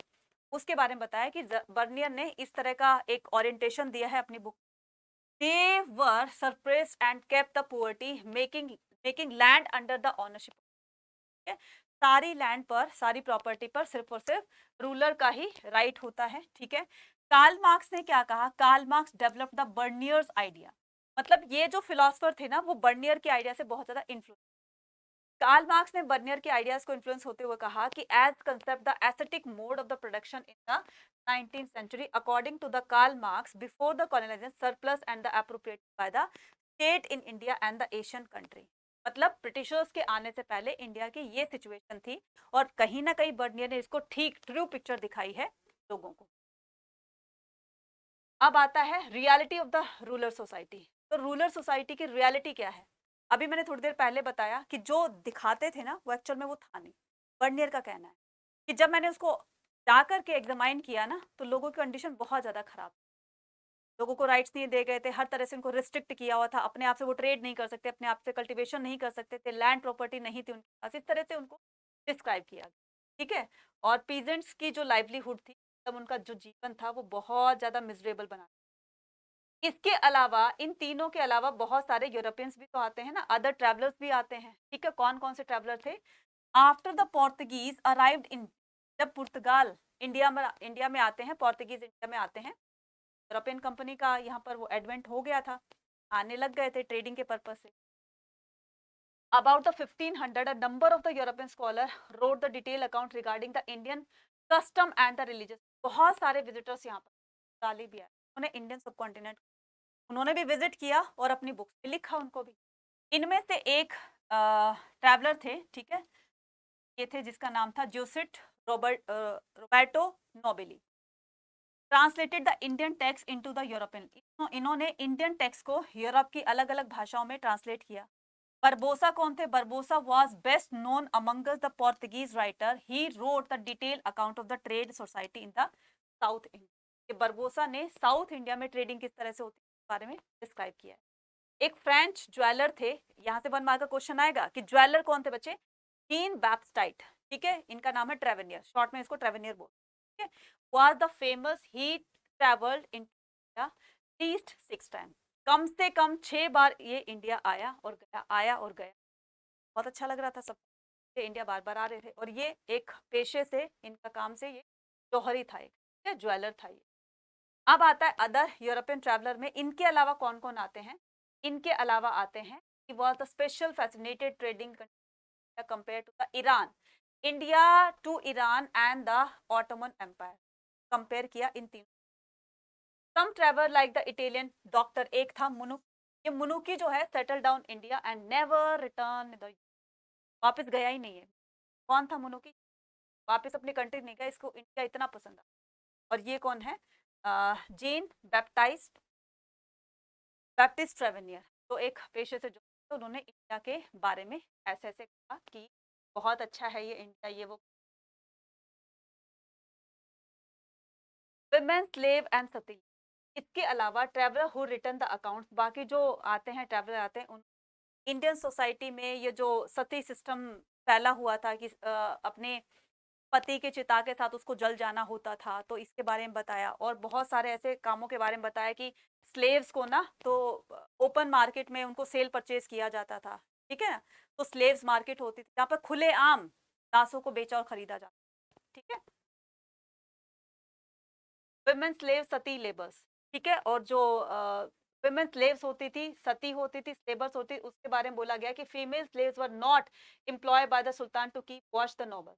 उसके बारे में बताया कि बर्नियर ने इस तरह का एक ओरिएंटेशन दिया है अपनी book. They were suppressed and kept the poverty making making land under the ownership, सारी लैंड पर सारी प्रॉपर्टी पर सिर्फ और सिर्फ रूलर का ही राइट होता है, ठीक है। कार्ल मार्क्स ने क्या कहा, Karl Marx develop the Bernier's idea, मतलब ये जो फिलोसफर थे ना वो बर्नियर के आइडिया से बहुत ज्यादा इन्फ्लुएंस। कार्ल मार्क्स ने बर्नियर के आइडियाज को इन्फ्लुएंस होते हुए कहा कि as concept the aesthetic mode of the production in the 19th century according to the Karl Marx before the colonization surplus and the appropriated by the state in India and the Asian country, मतलब Britishers के आने से पहले India की ये situation थी और कहीं ना कहीं बर्नियर ने इसको ठीक ट्रू पिक्चर दिखाई है लोगों को। अब आता है reality of the ruler society, तो रूलर सोसाइटी की रियलिटी क्या है। अभी मैंने थोड़ी देर पहले बताया कि जो दिखाते थे ना वो एक्चुअल में वो था नहीं, बर्नियर का कहना है। कि जब मैंने उसको जा करके एग्जामाइन किया ना, तो लोगों की कंडीशन बहुत ज़्यादा खराब, लोगों को राइट्स नहीं दिए गए थे, हर तरह से उनको रिस्ट्रिक्ट किया हुआ था, अपने आप से वो ट्रेड नहीं कर सकते, अपने आप से कल्टीवेशन नहीं कर सकते थे, लैंड प्रॉपर्टी नहीं थी उनके पास, इस तरह से उनको डिस्क्राइब किया, ठीक है। और पीजेंट्स की जो लाइवलीहुड थी, तब उनका जो जीवन था वो बहुत ज़्यादा मिजरेबल बना। इसके अलावा, इन तीनों के अलावा बहुत सारे यूरोपियंस भी तो आते हैं ना, अदर ट्रैवलर्स भी आते हैं, ठीक है। कौन कौन से ट्रैवलर थे? After the Portuguese arrived in, जब पुर्तगाल इंडिया में आते हैं, पोर्तुगीज इंडिया में आते हैं, यूरोपियन कंपनी का यहाँ पर वो एडवेंट हो गया था, आने लग गए थे ट्रेडिंग के पर्पज से। About the 1500, a number of the European scholar wrote the detailed account regarding the Indian custom and the religious. बहुत सारे विजिटर्स यहाँ पर डाली भी आए, उन्होंने इंडियन सब कॉन्टिनेंट उन्होंने भी विजिट किया और अपनी बुक्स में लिखा उनको भी। इनमें से एक ट्रैवलर थे, ठीक है, ये थे जिसका नाम था Jesuit Roberto Nobili, translated the Indian text into the European. इन्होंने इंडियन टेक्स्ट को यूरोप की अलग अलग भाषाओं में ट्रांसलेट किया। बरबोसा कौन थे? बरबोसा was best known Among Us the Portuguese writer, he wrote the detail account of the trade society in the south India. बरबोसा ने साउथ इंडिया में ट्रेडिंग किस तरह से होती है इसके बारे में डिस्क्राइब किया है। एक फ्रेंच ज्वेलर थे, यहाँ से 1 मार्क का क्वेश्चन आएगा कि ज्वेलर कौन थे बच्चे? जीन बैप्टाइट, ठीक है, इनका नाम है ट्रेवेनियर, शॉर्ट में इसको ट्रेवेनियर बोलते हैं, ठीक है। Was the famous, he travelled in India least 6 time, कम से कम 6 बार ये इंडिया आया और गया, आया और गया। बहुत अच्छा लग रहा था सब, ये इंडिया बार बार आ रहे थे, और ये एक पेशे से, इनका काम से ये जौहरी था, एक ज्वेलर था ये। अब आता है अदर यूरोपियन ट्रैवलर में, इनके अलावा कौन कौन आते हैं? इनके अलावा आते हैं कि was the special fascinated trading compare to the Iran, India to Iran and the Ottoman empire, compare किया इन तीन। Some traveller like the Italian doctor, एक था मुनुक, ये मुनुकी जो है settle down India and never return the, वापस गया ही नहीं है। कौन था मुनुकी? वापस अपनी कंट्री नहीं गया, इसको इंडिया इतना पसंद आ। और ये कौन है? जीन बैप्टिस्ट ट्रेवेनियर, तो एक पेशे से जो, तो उन्होंने इंडिया के बारे में ऐसे ऐसे कहा कि बहुत अच्छा है ये इंडिया, ये वो। विमेन स्लेव एंड सती, इसके अलावा traveller who return the accounts, बाकी जो आते हैं ट्रैवलर आते हैं, उन इंडियन सोसाइटी में ये जो सती सिस्टम फैला हुआ था कि अपने पति के चिता के साथ उसको जल जाना होता था, तो इसके बारे में बताया, और बहुत सारे ऐसे कामों के बारे में बताया कि स्लेव्स को ना तो ओपन मार्केट में उनको सेल परचेज किया जाता था, ठीक है ना, तो स्लेव्स मार्केट होती थी जहाँ पर खुले आम दासों को बेचा और खरीदा जाता, ठीक है। विमेन स्लेव सती लेबर्स, ठीक है, और जो विमेन स्लेव्स होती थी, सती होती थी, स्लेबर्स होती, उसके बारे में बोला गया कि female slaves were not employ by the sultan to keep watch the noble,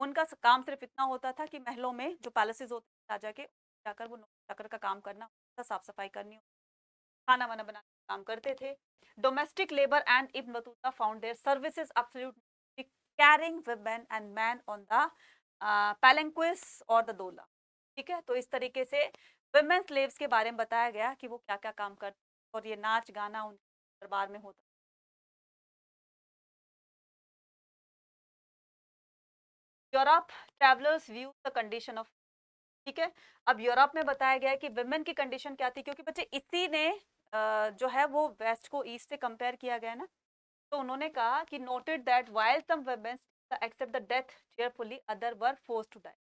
उनका काम सिर्फ इतना होता था कि महलों में जो पैलेसेस होते थे राजा के, जाकर वो चाकर का काम करना, साफ सफाई करनी, खाना वाना बनाने का काम करते थे। Domestic labour and Ibn Battuta found their services absolute carrying women and man on the palanquins और द दोला, ठीक है। तो इस तरीके से वुमेन स्लेव्स के बारे में बताया गया कि वो क्या क्या काम करते, और ये नाच गाना उनके दरबार में होता। Europe travellers view the condition of, ठीक है। अब यूरोप में बताया गया है कि वुमेन की कंडीशन क्या थी, क्योंकि बच्चे इसी ने जो है वो वेस्ट को ईस्ट से कंपेयर किया गया ना, तो उन्होंने कहा कि noted that while some women accept the death cheerfully, other were forced to die.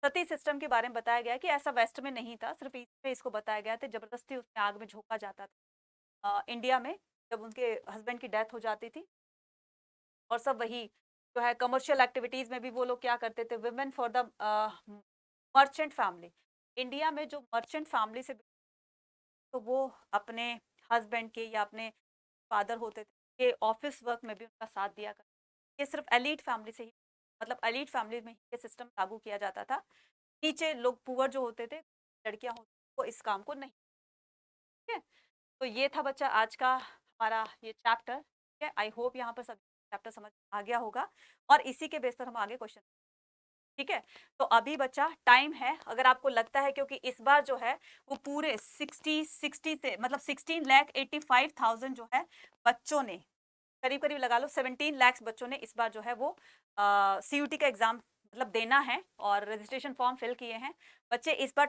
Sati system के बारे में बताया गया कि ऐसा वेस्ट में नहीं था, सिर्फ ईस्ट में इसको बताया गया था, जबरदस्ती उसमें आग में झोंका जाता था। इंडिया में जब उनके हस्बैंड की डेथ हो जाती थी, और सब वही जो है कमर्शियल एक्टिविटीज में भी वो लोग क्या करते थे, women for the merchant family, India में जो मर्चेंट फैमिली से, तो वो अपने हस्बैंड के या अपने फादर होते थे, ये ऑफिस वर्क में भी उनका साथ दिया करते, ये सिर्फ एलीट फैमिली से ही, मतलब एलीट फैमिली में ही ये सिस्टम लागू किया जाता था। नीचे लोग पुअर जो होते थे, लड़कियां होती, वो इस काम को नहीं, ठीक है। तो ये था बच्चा आज का हमारा ये चैप्टर, ठीक है। आई होप यहाँ पर सब चैप्टर समझ आ गया होगा, और इसी के बेस पर हम आगे क्वेश्चन, ठीक है। तो अभी बच्चा टाइम है, अगर आपको लगता है, क्योंकि इस बार जो है वो पूरे 60 से मतलब 16,85,000 जो है बच्चों ने, करीब करीब लगा लो 17 लाख बच्चों ने इस बार जो है वो CUT का एग्जाम मतलब देना है और रजिस्ट्रेशन फॉर्म फिल किए हैं बच्चे। इस बार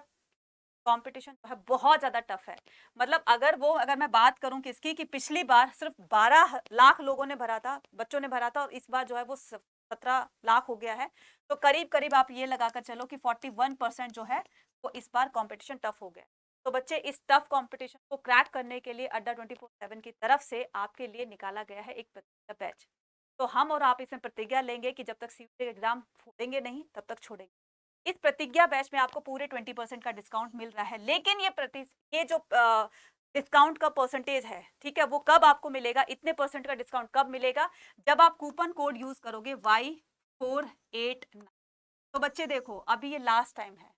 कंपटीशन जो है बहुत ज़्यादा टफ है। मतलब अगर मैं बात करूं किसकी, कि पिछली बार सिर्फ 12 लाख लोगों ने भरा था, बच्चों ने भरा था, और इस बार जो है वो 17 लाख हो गया है। तो करीब करीब आप ये लगाकर चलो कि 41% जो है वो इस बार कंपटीशन टफ हो गया। तो बच्चे इस टफ कंपटीशन को क्रैक करने के लिए अड्डा 24/7 की तरफ से आपके लिए निकाला गया है एक बैच। तो हम और आप इसमें प्रतिज्ञा लेंगे कि जब तक सीयूटी एग्जाम देंगे नहीं तब तक छोड़ेंगे। इस प्रतिज्ञा बैच में आपको पूरे 20% का डिस्काउंट मिल रहा है, लेकिन ये जो डिस्काउंट का परसेंटेज है, ठीक है, वो कब आपको मिलेगा, इतने परसेंट का डिस्काउंट कब मिलेगा, जब आप कूपन कोड यूज करोगे Y489। तो बच्चे देखो अभी ये लास्ट टाइम है,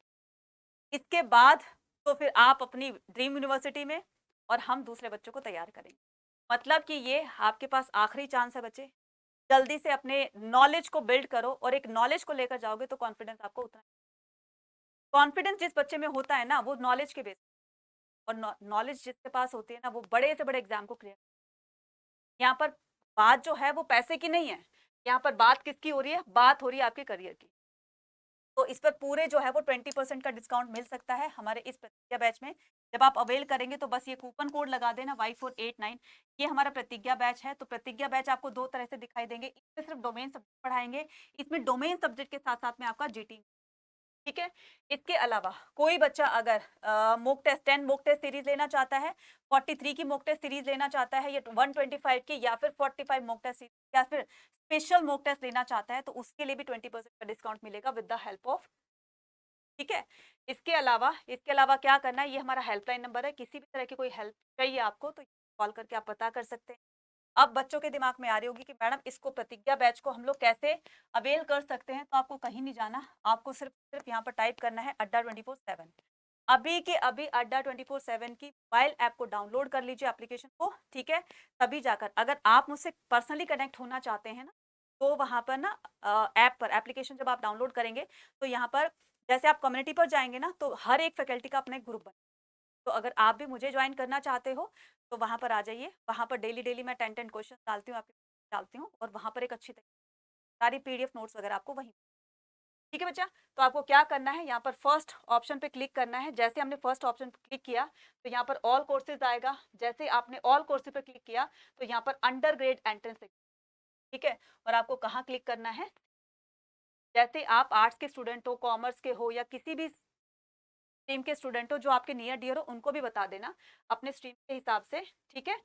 इसके बाद तो फिर आप अपनी ड्रीम यूनिवर्सिटी में और हम दूसरे बच्चों को तैयार करेंगे। मतलब कि ये आपके पास आखिरी चांस है बच्चे, जल्दी से अपने नॉलेज को बिल्ड करो, और एक नॉलेज को लेकर जाओगे तो कॉन्फिडेंस आपको उतना, कॉन्फिडेंस जिस बच्चे में होता है ना वो नॉलेज के बेस, और नॉलेज जिसके पास होती है ना वो बड़े से बड़े एग्जाम को क्लियर। यहाँ पर बात जो है वो पैसे की नहीं है, यहाँ पर बात किसकी हो रही है, बात हो रही है आपके करियर की। तो इस पर पूरे जो है वो 20% का डिस्काउंट मिल सकता है हमारे इस प्रतिज्ञा बैच में। जब आप अवेल करेंगे तो बस ये कूपन कोड लगा देना Y489। ये हमारा प्रतिज्ञा बैच है। तो प्रतिज्ञा बैच आपको दो तरह से दिखाई देंगे, इसमें सिर्फ डोमेन सब्जेक्ट पढ़ाएंगे, इसमें डोमेन सब्जेक्ट के साथ साथ में आपका जीटी, ठीक है। इसके अलावा कोई बच्चा अगर mock test 10 mock test series लेना चाहता है, 43 की मॉक टेस्ट सीरीज लेना चाहता है, या 125 की, या फिर 45 मॉक टेस्ट सीरीज, या फिर स्पेशल मॉक टेस्ट लेना चाहता है, तो उसके लिए भी 20% का डिस्काउंट मिलेगा विद द हेल्प ऑफ, ठीक है। इसके अलावा क्या करना है, ये हमारा हेल्पलाइन नंबर है, किसी भी तरह की कोई हेल्प चाहिए आपको तो कॉल करके आप पता कर सकते हैं। अब बच्चों के दिमाग में आ रही होगी कि मैडम इसको प्रतिज्ञा बैच को हम लोग कैसे अवेल कर सकते हैं, तो आपको कहीं नहीं जाना, आपको सिर्फ यहाँ पर टाइप करना है अड्डा 24/7। अभी के अभी अड्डा 24/7 की मोबाइल ऐप को डाउनलोड कर लीजिए, एप्लीकेशन को, ठीक है। तभी जाकर अगर आप मुझसे पर्सनली कनेक्ट होना चाहते हैं ना, तो वहां पर ना ऐप पर एप्लीकेशन जब आप डाउनलोड करेंगे तो यहाँ पर जैसे आप कम्युनिटी पर जाएंगे ना, तो हर एक फैकल्टी का अपना एक ग्रुप बना। तो अगर आप भी मुझे ज्वाइन करना चाहते हो तो वहां पर आ जाइए। वहां पर डेली मैं 10 क्वेश्चन डालती हूँ, आपके डालती हूँ, और वहां पर एक अच्छी सारी पीडीएफ नोट्स वगैरह आपको वहीं, ठीक है बच्चा। तो आपको क्या करना है, यहाँ पर फर्स्ट ऑप्शन पे क्लिक करना है। जैसे हमने फर्स्ट ऑप्शन पे क्लिक किया तो यहाँ पर ऑल कोर्सेज आएगा। जैसे आपने ऑल कोर्सेज पे क्लिक किया तो यहाँ पर अंडर ग्रेड एंट्रेंस, ठीक है। और आपको कहाँ क्लिक करना है, जैसे आप आर्ट्स के स्टूडेंट हो, कॉमर्स के हो, या किसी भी स्ट्रीम के स्टूडेंट हो जो आपके नियर डियर हो, उनको भी बता देना अपने स्ट्रीम के हिसाब से, ठीक है।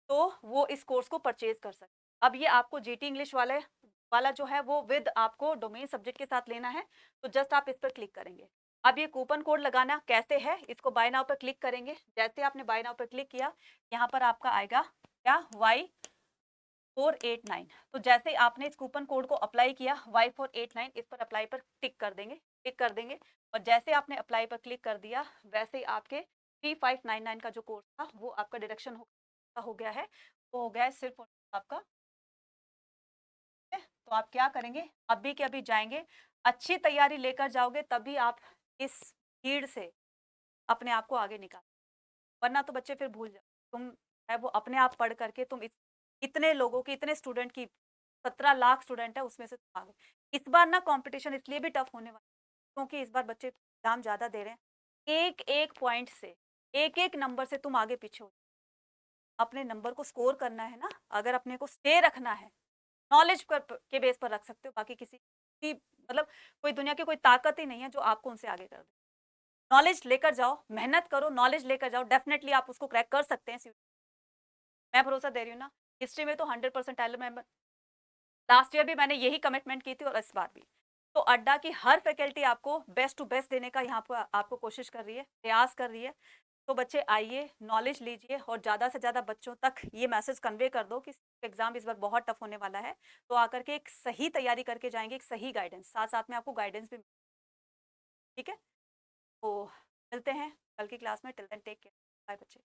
तो वो इस कोर्स को परचेज कर सकते। अब ये आपको जीटी इंग्लिश वाला जो है वो विद आपको डोमेन सब्जेक्ट के साथ लेना है, तो जस्ट आप इस पर क्लिक करेंगे। अब ये कूपन कोड लगाना कैसे है, इसको बाय नाउ पर क्लिक करेंगे। जैसे आपने बाय नाउ पर क्लिक किया, यहाँ पर आपका आएगा क्या, Y489। तो जैसे आपने इस कूपन कोड को अप्लाई किया Y489, इस पर अप्लाई पर टिक कर देंगे। और जैसे आपने अप्लाई पर क्लिक कर दिया, वैसे ही आपके 3599 का जो कोर्स था वो आपका डिडक्शन हो गया है। वो हो गया है सिर्फ आपका, तो आप क्या करेंगे, अभी के अभी जाएंगे, अच्छी तैयारी लेकर जाओगे तभी आप इस भीड़ से अपने आप को आगे निकाल, वरना तो बच्चे फिर भूल जाओ तुम है वो अपने आप पढ़ करके तुम इतने लोगों की, इतने स्टूडेंट की, 17 लाख स्टूडेंट है उसमें से तुम आगे। इस बार ना कंपटीशन इसलिए भी टफ होने वाला क्योंकि इस बार बच्चे एग्जाम ज्यादा दे रहे हैं। एक एक पॉइंट से, एक एक नंबर से तुम आगे पीछे हो। अपने नंबर को स्कोर करना है ना, अगर अपने को स्टे रखना है, नॉलेज के बेस पर रख सकते हो, बाकी किसी की मतलब कोई दुनिया की कोई ताकत ही नहीं है जो आपको उनसे आगे कर दे। नॉलेज लेकर जाओ, मेहनत करो, नॉलेज लेकर जाओ, डेफिनेटली आप उसको क्रैक कर सकते हैं। मैं भरोसा दे रही हूँ ना, हिस्ट्री में तो 100% टाइलर मेंबर, लास्ट ईयर भी मैंने यही कमिटमेंट की थी और इस बार भी। तो अड्डा की हर फैकल्टी आपको बेस्ट टू बेस्ट देने का यहाँ पर आपको कोशिश कर रही है, प्रयास कर रही है। तो बच्चे आइए, नॉलेज लीजिए, और ज़्यादा से ज़्यादा बच्चों तक ये मैसेज कन्वे कर दो कि एग्जाम इस बार बहुत टफ होने वाला है। तो आकर के एक सही तैयारी करके जाएंगे, एक सही गाइडेंस, साथ साथ में आपको गाइडेंस भी, ठीक है। तो मिलते हैं कल की क्लास में। Till then take care, bye बच्चे।